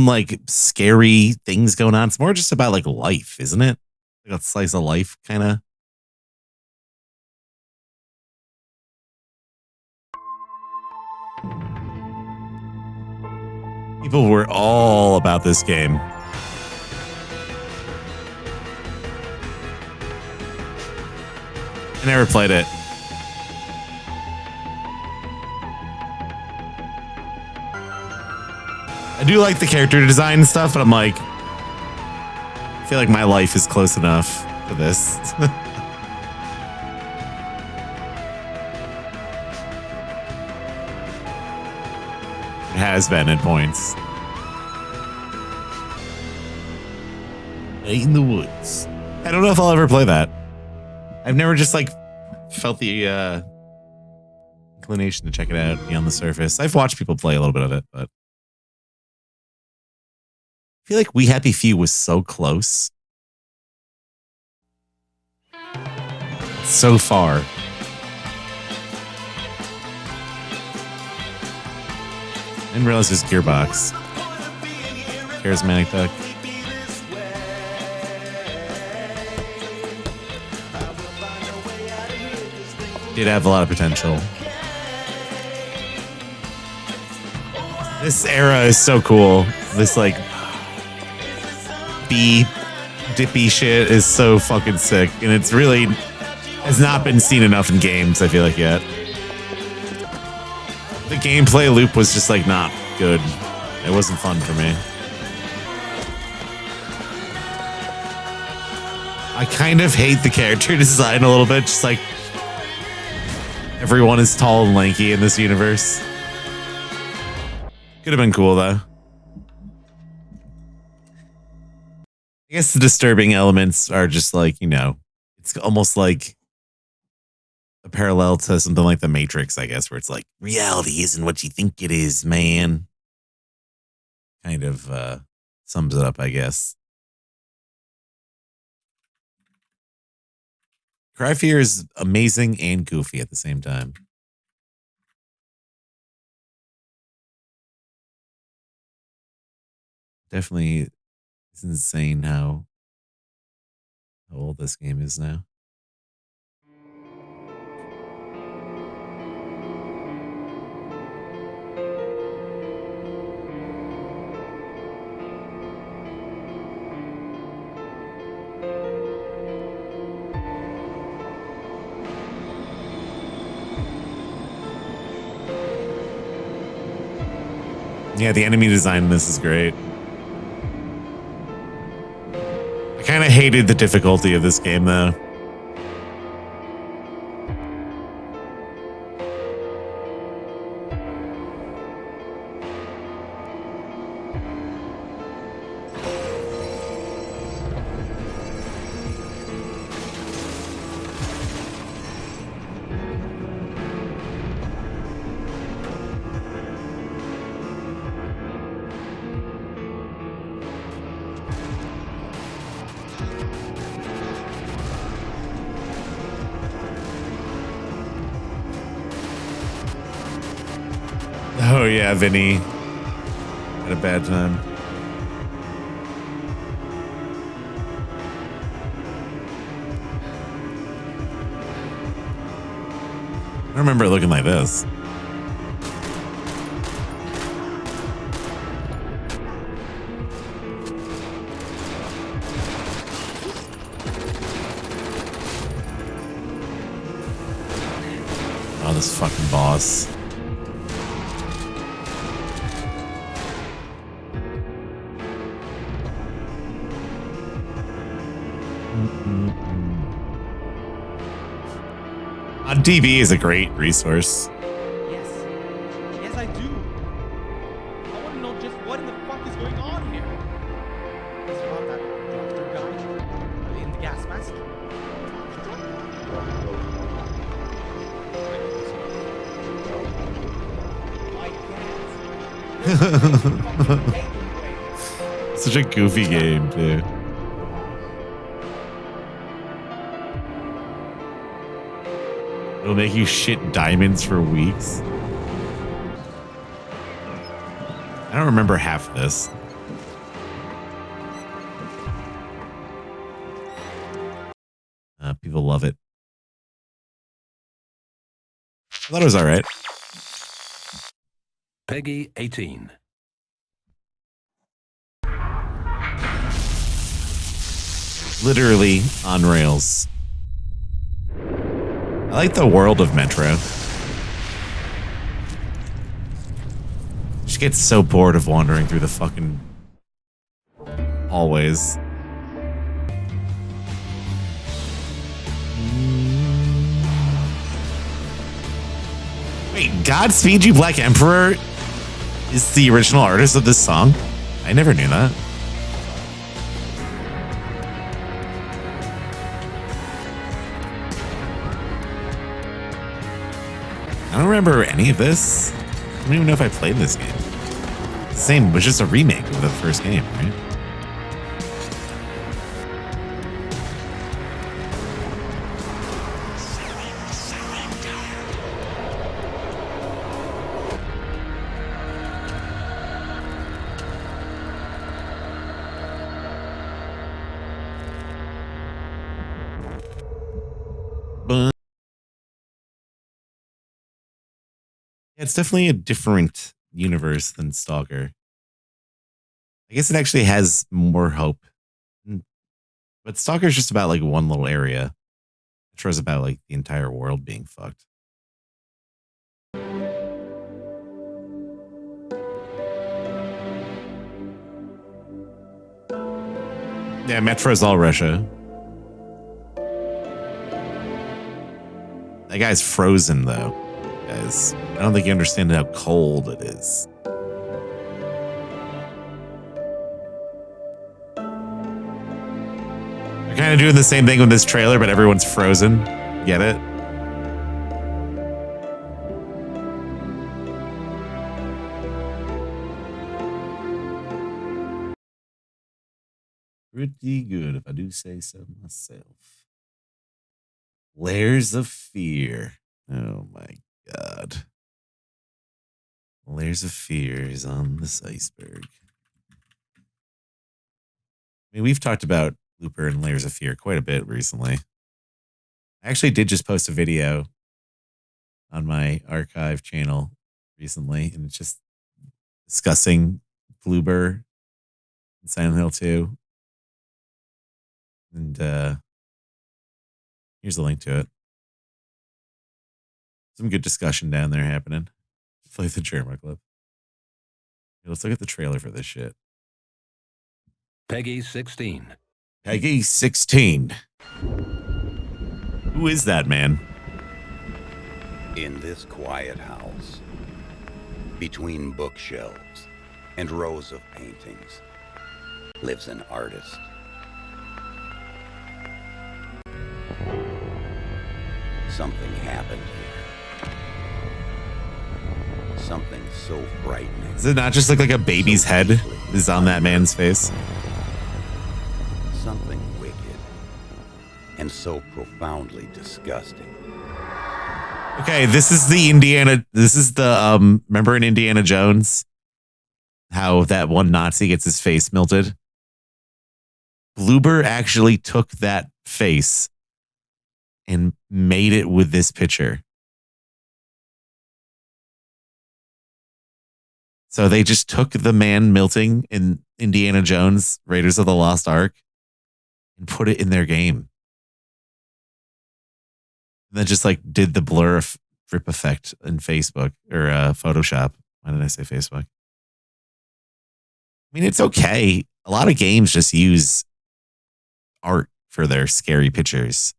[SPEAKER 1] like scary things going on. It's more just about like life, isn't it? Like a slice of life kind of. People were all about this game. I never played it. I do like the character design and stuff, but I'm like, I feel like my life is close enough to this. It has been at points. Night in the Woods. I don't know if I'll ever play that. I've never just like felt the inclination to check it out beyond the surface. I've watched people play a little bit of it, but I feel like We Happy Few was so close. So far. I didn't realize it was Gearbox. Charismatic Duck. Did have a lot of potential. This era is so cool. This like dippy shit is so fucking sick, and it's really has not been seen enough in games, I feel like, yet. The gameplay loop was just like not good. It wasn't fun for me. I kind of hate the character design a little bit, just like everyone is tall and lanky in this universe. Could have been cool, though. I guess the disturbing elements are just like, you know, it's almost like a parallel to something like The Matrix, I guess, where it's like, reality isn't what you think it is, man. Kind of sums it up, I guess. Cry Fear is amazing and goofy at the same time. Definitely, it's insane how old this game is now. Yeah, the enemy design in this is great. I kind of hated the difficulty of this game, though. Oh yeah, Vinny had a bad time. I remember it looking like this. Oh, this fucking boss. On DB is a great resource.
[SPEAKER 9] Yes. Yes, I do. I want to know just what in the fuck is going on here. Is it about that doctor guy in the gas mask?
[SPEAKER 1] Such a goofy game, too. It'll make you shit diamonds for weeks. I don't remember half this. People love it. I thought it was all right.
[SPEAKER 6] Peggy 18.
[SPEAKER 1] Literally on rails. I like the world of Metro. Just get so bored of wandering through the fucking hallways. Wait, Godspeed You Black Emperor is the original artist of this song? I never knew that. I don't remember any of this. I don't even know if I played this game. Same, it was just a remake of the first game, right? It's definitely a different universe than Stalker. I guess it actually has more hope. But Stalker's just about like one little area. Metro's about like the entire world being fucked. Yeah, Metro's all Russia. That guy's frozen though. Guys, I don't think you understand how cold it is. They're kind of doing the same thing with this trailer, but everyone's frozen. Get it? Pretty good, if I do say so myself. Layers of Fear. Oh my God. Layers of Fear is on this iceberg. I mean, we've talked about Looper and Layers of Fear quite a bit recently. I actually did just post a video on my archive channel recently, and it's just discussing Bloober and Silent Hill 2. And here's a link to it. Some good discussion down there happening. Play the Jerma clip. Hey, let's look at the trailer for this shit.
[SPEAKER 6] Peggy 16.
[SPEAKER 1] Peggy 16. Who is that man?
[SPEAKER 2] In this quiet house, between bookshelves and rows of paintings, lives an artist. Something happened here. Something so frightening.
[SPEAKER 1] Does it not just look like a baby's head is on that man's face?
[SPEAKER 2] Something wicked. And so profoundly disgusting.
[SPEAKER 1] Okay, this is the remember in Indiana Jones how that one Nazi gets his face melted? Bloober actually took that face and made it with this picture. So they just took the man melting in Indiana Jones, Raiders of the Lost Ark, and put it in their game. And then just like did the blur rip effect in Facebook or Photoshop. Why did I say Facebook? I mean, it's okay. A lot of games just use art for their scary pictures.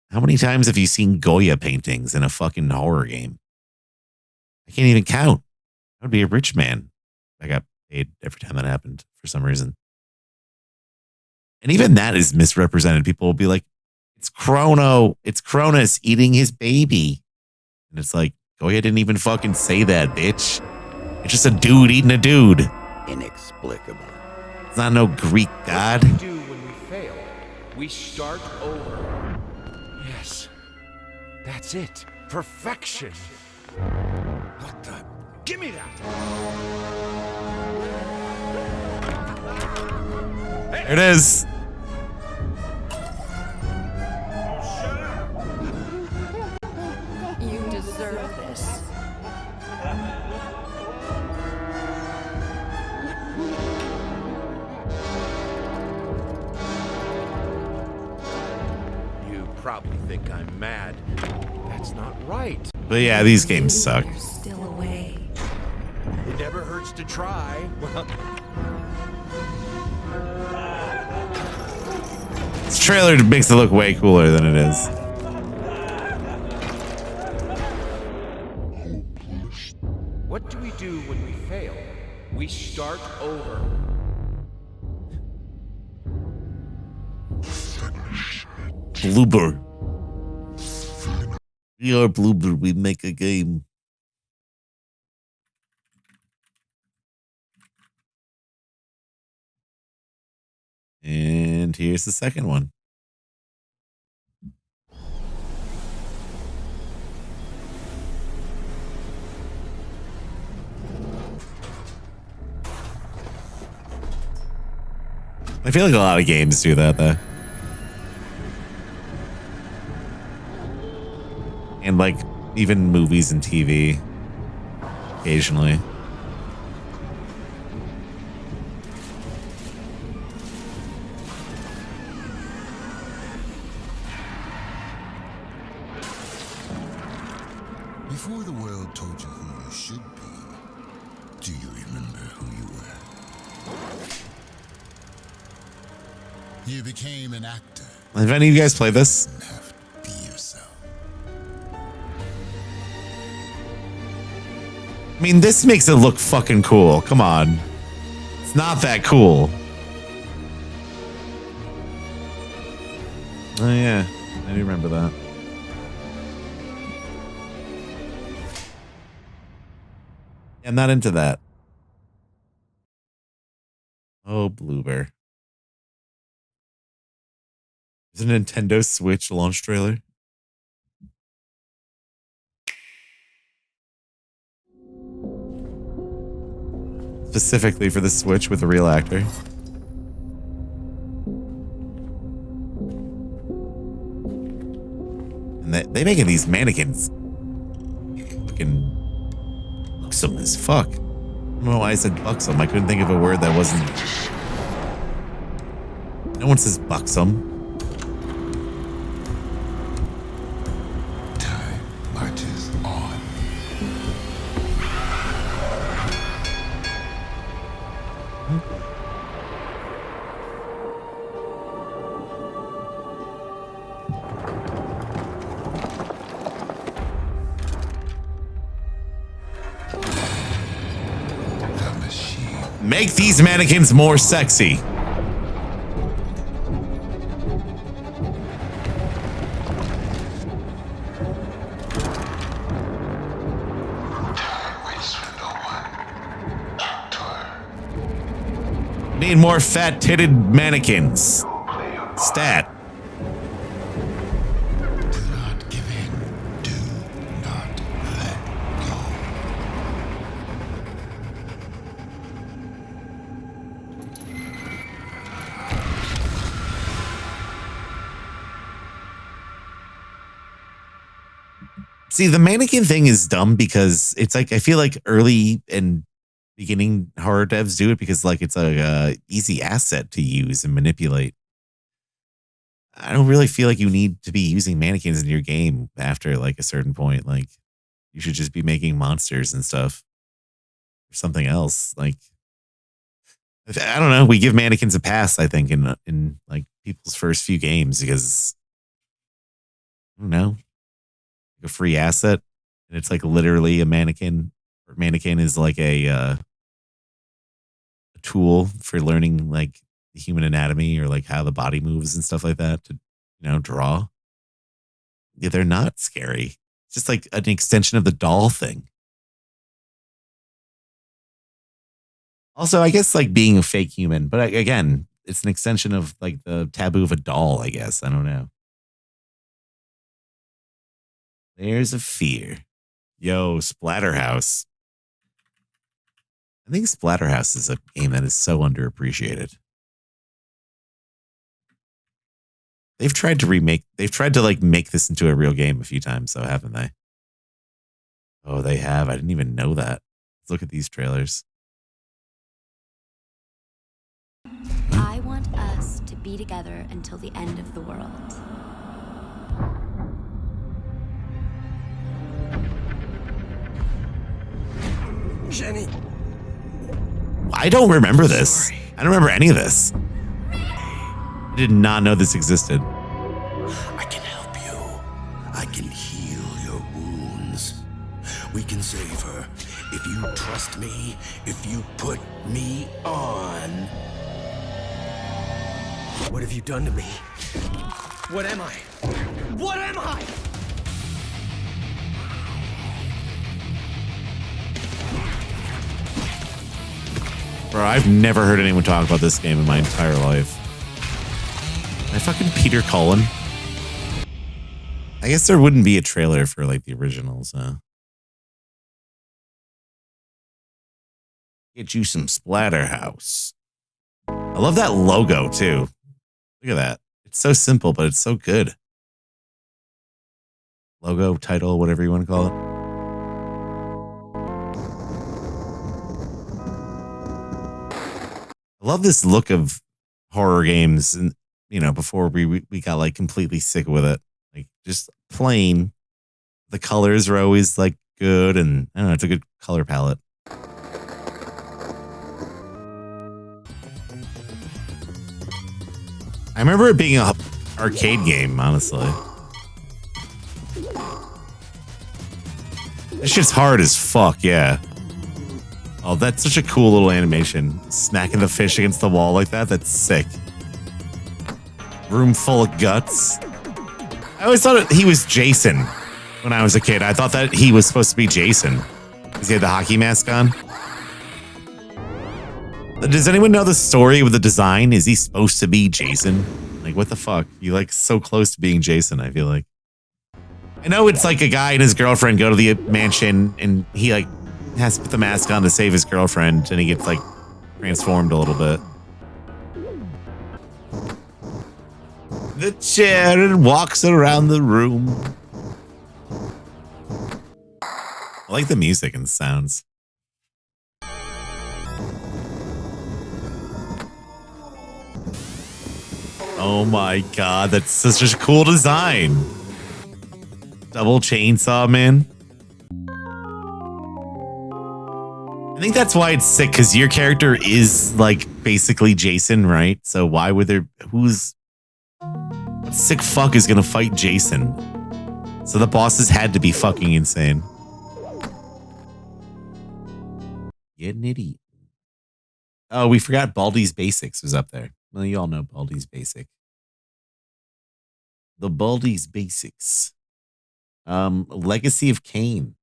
[SPEAKER 1] How many times have you seen Goya paintings in a fucking horror game? I can't even count. I would be a rich man. I got paid every time that happened for some reason. And even that is misrepresented. People will be like, it's Chrono. It's Cronus eating his baby. And it's like, Goya didn't even fucking say that, bitch. It's just a dude eating a dude.
[SPEAKER 2] Inexplicable.
[SPEAKER 1] It's not no Greek god.
[SPEAKER 7] What do we do when we fail? We start over. Yes. That's it. Perfection. What the? Give me that!
[SPEAKER 1] There it is.
[SPEAKER 5] You deserve this.
[SPEAKER 7] You probably think I'm mad. That's not right.
[SPEAKER 1] But yeah, these games suck.
[SPEAKER 5] You're still away.
[SPEAKER 7] It never hurts to try. Well,
[SPEAKER 1] This trailer makes it look way cooler than it is.
[SPEAKER 7] what do we do when we fail? We start over.
[SPEAKER 1] Bloober. We are Bloober. We make a game. And here's the second one. I feel like a lot of games do that, though. And like even movies and TV occasionally.
[SPEAKER 10] Before the world told you who you should be, do you remember who you were? You became an actor.
[SPEAKER 1] Have any of you guys played this?
[SPEAKER 10] You have to be yourself.
[SPEAKER 1] I mean, this makes it look fucking cool. Come on. It's not that cool. Oh, yeah. I do remember that. I'm not into that. Oh, Bloober. Is a Nintendo Switch launch trailer? Specifically for the Switch with a real actor. And they making these mannequins fucking buxom as fuck. I don't know why I said buxom. I couldn't think of a word that wasn't. No one says buxom.
[SPEAKER 10] Time marches on. The machine.
[SPEAKER 1] Make these mannequins more sexy. Need more fat-titted mannequins. Stat.
[SPEAKER 10] Do not give in. Do not let go.
[SPEAKER 1] See, the mannequin thing is dumb because it's like I feel like early and beginning horror devs do it because like it's a easy asset to use and manipulate. I don't really feel like you need to be using mannequins in your game after like a certain point. Like you should just be making monsters and stuff or something else. Like I don't know. We give mannequins a pass, I think, in like people's first few games because I don't know, a free asset, and it's like literally a mannequin. Mannequin is like a tool for learning like the human anatomy or like how the body moves and stuff like that to draw. Yeah, they're not scary. It's just like an extension of the doll thing. Also, I guess like being a fake human, but again, it's an extension of like the taboo of a doll, I guess. I don't know. There's a fear. Yo, Splatterhouse. I think Splatterhouse is a game that is so underappreciated. They've tried to like make this into a real game a few times, though, haven't they? Oh, they have. I didn't even know that. Let's look at these trailers.
[SPEAKER 5] I want us to be together until the end of the world.
[SPEAKER 6] Jenny.
[SPEAKER 1] I don't remember this. I don't remember any of this. I did not know this existed.
[SPEAKER 10] I can help you. I can heal your wounds. We can save her if you trust me, if you put me on.
[SPEAKER 6] What have you done to me? What am I? What am I?
[SPEAKER 1] Bro, I've never heard anyone talk about this game in my entire life. Am I fucking Peter Cullen? I guess there wouldn't be a trailer for like the originals, huh? Get you some Splatterhouse. I love that logo too. Look at that. It's so simple, but it's so good. Logo, title, whatever you want to call it. I love this look of horror games, and before we got like completely sick with it. Like just plain. The colors are always like good, and I don't know, it's a good color palette. I remember it being an arcade game, honestly. This shit's hard as fuck, yeah. Oh, that's such a cool little animation. Smacking the fish against the wall like that, that's sick. Room full of guts. I always thought he was Jason when I was a kid. I thought that he was supposed to be Jason because he had the hockey mask on. Does anyone know the story with the design? Is he supposed to be Jason? Like, what the fuck? You like so close to being Jason, I feel like. I know it's like a guy and his girlfriend go to the mansion and he like has to put the mask on to save his girlfriend and he gets like transformed a little bit. The chair and walks around the room. I like the music and the sounds. Oh my god, that's such a cool design. Double chainsaw, man. I think that's why it's sick, because your character is like basically Jason, right? So why would there, what sick fuck is gonna fight Jason? So the bosses had to be fucking insane. Getting it eaten. Oh, we forgot Baldi's Basics was up there. Well, you all know Baldi's Basic. The Baldi's Basics. Legacy of Kain.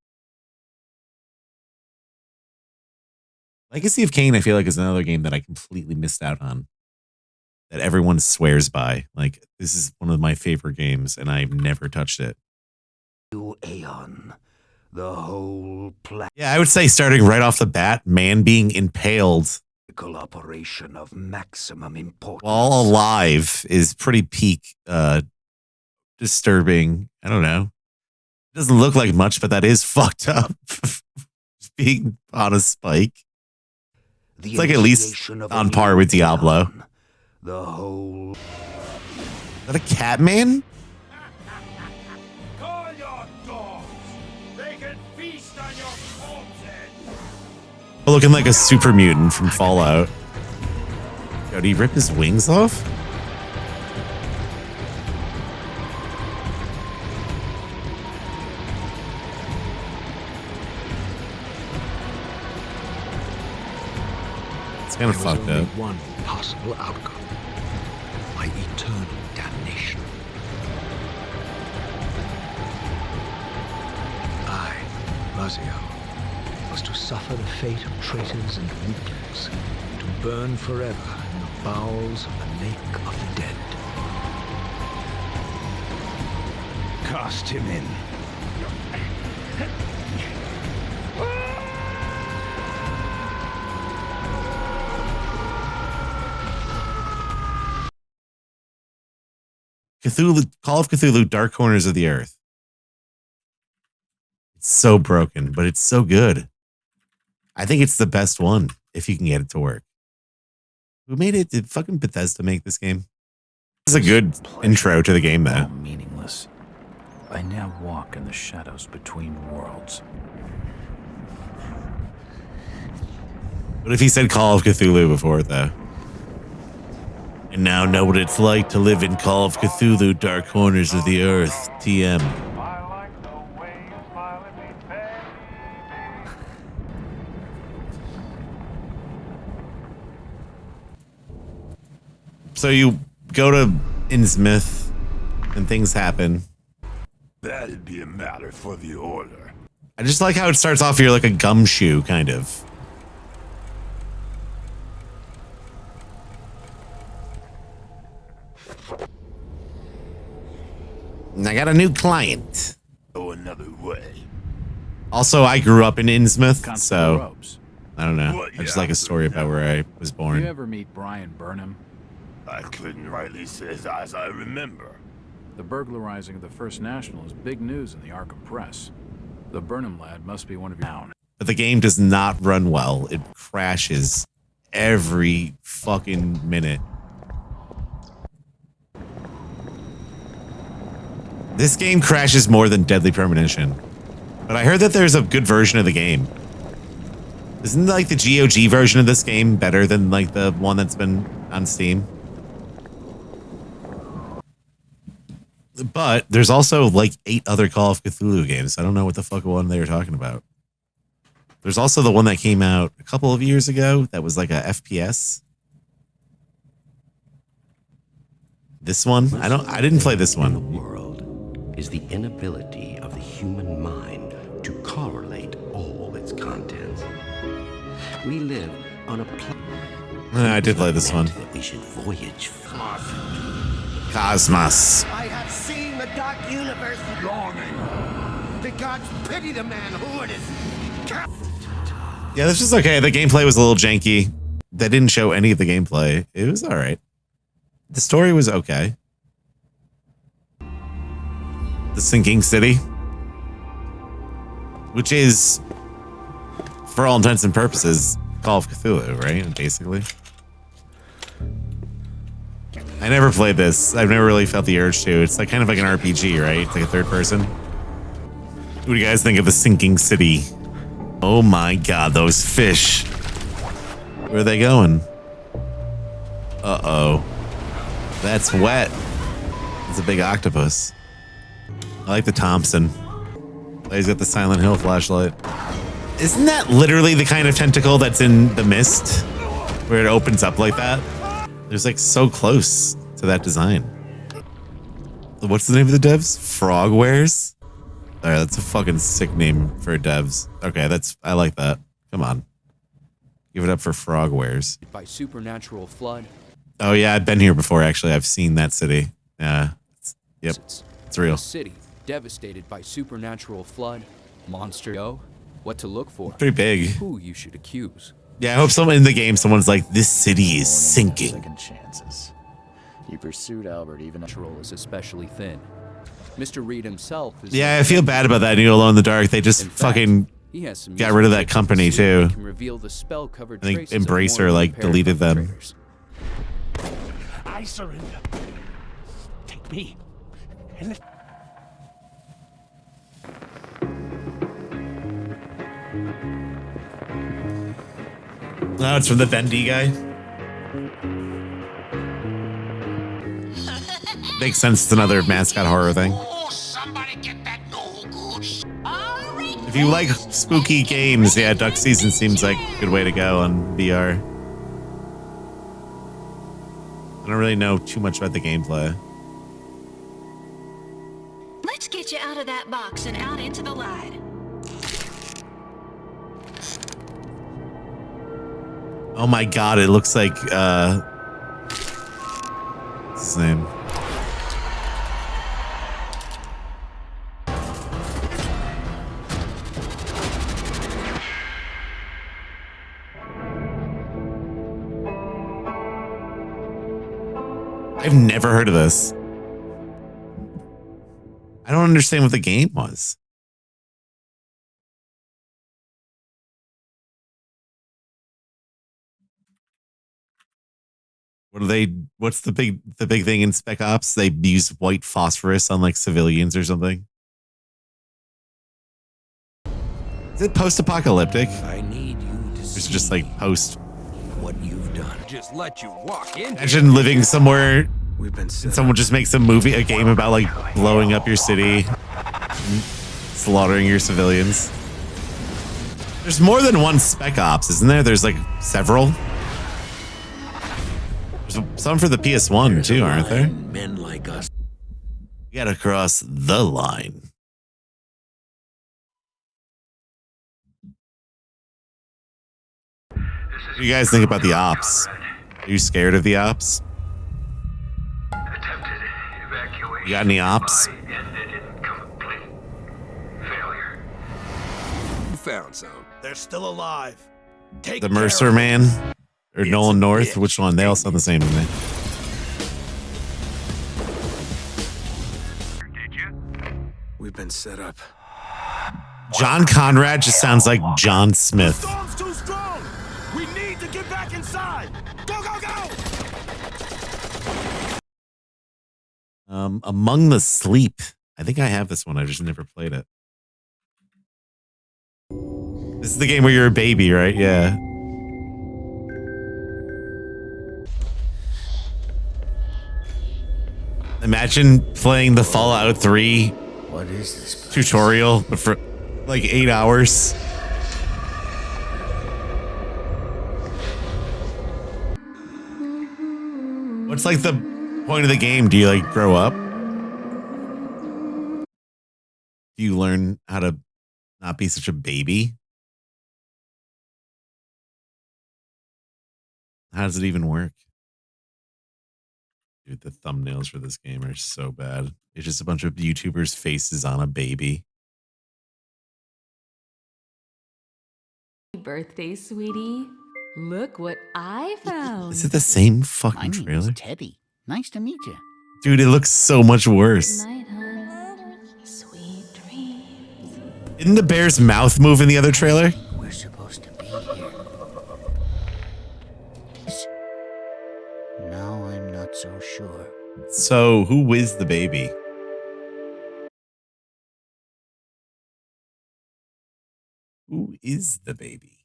[SPEAKER 1] Legacy of Kain, I feel like, is another game that I completely missed out on. That everyone swears by. Like, this is one of my favorite games, and I've never touched it.
[SPEAKER 10] Aeon, the whole
[SPEAKER 1] Yeah, I would say starting right off the bat, man being impaled
[SPEAKER 10] operation of maximum importance.
[SPEAKER 1] while alive is pretty peak disturbing. I don't know. It doesn't look like much, but that is fucked up. Just being on a spike. It's like at least on par with Diablo.
[SPEAKER 10] The whole.
[SPEAKER 1] Is that a cat man?
[SPEAKER 2] Call your dogs. They can feast on your corpses.
[SPEAKER 1] Looking like a super mutant from Fallout. Yo, did he rip his wings off? It's kind of
[SPEAKER 11] There was
[SPEAKER 1] fucked
[SPEAKER 11] only
[SPEAKER 1] up.
[SPEAKER 11] one possible outcome. My eternal damnation. I, Raziel, was to suffer the fate of traitors and weaklings, to burn forever in the bowels of the lake of the dead.
[SPEAKER 2] Cast him in.
[SPEAKER 1] Cthulhu, Call of Cthulhu, Dark Corners of the Earth. It's so broken, but it's so good. I think it's the best one if you can get it to work. Who made it? Did fucking Bethesda make this game? This is a good intro to the game, though.
[SPEAKER 6] Meaningless. I now walk in the shadows between worlds.
[SPEAKER 1] What if he said Call of Cthulhu before it, though? And now know what it's like to live in Call of Cthulhu, Dark Corners of the Earth, TM. So you go to Innsmouth and things happen.
[SPEAKER 2] That'd be a matter for the order.
[SPEAKER 1] I just like how it starts off here like a gumshoe, kind of. And I got a new client.
[SPEAKER 2] Go another way.
[SPEAKER 1] Also, I grew up in Innsmouth, so I don't know. I just like a story about where I was
[SPEAKER 6] You
[SPEAKER 1] born.
[SPEAKER 6] ever meet Brian Burnham?
[SPEAKER 2] I couldn't rightly say as I remember.
[SPEAKER 6] The burglarizing of the First National is big news in the Arkham press. The Burnham lad must be one of your own.
[SPEAKER 1] But the game does not run well. It crashes every fucking minute. This game crashes more than Deadly Premonition. But I heard that there's a good version of the game. Isn't like the GOG version of this game better than like the one that's been on Steam? But there's also like 8 other Call of Cthulhu games. I don't know what the fuck one they were talking about. There's also the one that came out a couple of years ago that was like a FPS. This one? I didn't play this one.
[SPEAKER 10] The world is the inability of the human mind to correlate all its contents. We live on a planet.
[SPEAKER 1] I did play this one.
[SPEAKER 10] That we should voyage far.
[SPEAKER 1] Cosmos.
[SPEAKER 12] I have seen the dark universe yawning. The gods pity the man who it is.
[SPEAKER 1] Yeah, this was okay. The gameplay was a little janky. They didn't show any of the gameplay. It was all right. The story was okay. The Sinking City, which is, for all intents and purposes, Call of Cthulhu, right? Basically. I never played this. I've never really felt the urge to. It's like kind of like an RPG, right? It's like a third person. What do you guys think of the Sinking City? Oh my god, those fish. Where are they going? Uh-oh. That's wet. It's a big octopus. I like the Thompson. He's got the Silent Hill flashlight. Isn't that literally the kind of tentacle that's in The Mist? Where it opens up like that? There's like so close to that design. What's the name of the devs? Frogwares? Alright, that's a fucking sick name for devs. Okay, I like that. Come on. Give it up for Frogwares.
[SPEAKER 13] By supernatural flood.
[SPEAKER 1] Oh yeah, I've been here before actually. I've seen that city. Yeah. Yep. It's real.
[SPEAKER 13] A city devastated by supernatural flood. Monster. Oh, what to look for.
[SPEAKER 1] Pretty big.
[SPEAKER 13] Who you should accuse.
[SPEAKER 1] Yeah, I hope someone in the game, someone's like, this city is sinking.
[SPEAKER 13] Second chances. You pursued Albert even natural is especially thin. Mr. Reed himself is.
[SPEAKER 1] Yeah, I feel bad about that New Alone in the Dark. They just fucking got rid of that company too.
[SPEAKER 13] Can reveal the spell-covered
[SPEAKER 1] I think Embracer like deleted them.
[SPEAKER 2] I surrender. Take me. And let
[SPEAKER 1] No, it's from the Vendy guy. Makes sense. It's another mascot horror thing. If you like spooky games, yeah, Duck Season seems like a good way to go on VR. I don't really know too much about the gameplay.
[SPEAKER 14] Let's get you out of that box and out into the light.
[SPEAKER 1] Oh my god, it looks like what's his name? I've never heard of this. I don't understand what the game was. What's the big thing in Spec Ops? They use white phosphorus on like civilians or something. Is it post-apocalyptic?
[SPEAKER 10] I need you to
[SPEAKER 1] Or is it just like post?
[SPEAKER 10] what you've done.
[SPEAKER 7] Just let you walk in.
[SPEAKER 1] Imagine living somewhere
[SPEAKER 11] We've been
[SPEAKER 1] and someone just makes a game about like blowing up your city, and slaughtering your civilians. There's more than one Spec Ops, isn't there? There's like several. There's some for the PS1 too, aren't there?
[SPEAKER 10] Men like us.
[SPEAKER 1] You gotta cross the line. What do you guys think about the ops? Are you scared of the ops? You got any ops?
[SPEAKER 10] You found some.
[SPEAKER 12] They're still alive. Take
[SPEAKER 1] The
[SPEAKER 12] care
[SPEAKER 1] Mercer
[SPEAKER 12] of
[SPEAKER 1] Man? Or Nolan North? Which one? They all sound the same to me.
[SPEAKER 11] We've been set up.
[SPEAKER 1] John Conrad just sounds like John Smith.
[SPEAKER 2] Storm's too strong. We need to get back inside. Go, go, go!
[SPEAKER 1] Among the Sleep. I think I have this one. I just never played it. This is the game where you're a baby, right? Yeah. Imagine playing the Fallout 3
[SPEAKER 10] What is this place?
[SPEAKER 1] tutorial but for like 8 hours. What's like the point of the game? Do you like grow up? Do you learn how to not be such a baby? How does it even work? Dude, the thumbnails for this game are so bad. It's just a bunch of YouTubers' faces on a baby.
[SPEAKER 3] Birthday, sweetie. Look what I found.
[SPEAKER 1] Is it the same fucking trailer?
[SPEAKER 15] Teddy. Nice to meet you.
[SPEAKER 1] Dude, it looks so much worse.
[SPEAKER 3] Night, hon. Sweet dreams.
[SPEAKER 1] Didn't the bear's mouth move in the other trailer?
[SPEAKER 15] We're supposed to be here. Now I'm not so sure.
[SPEAKER 1] So, who is the baby? Who is the baby?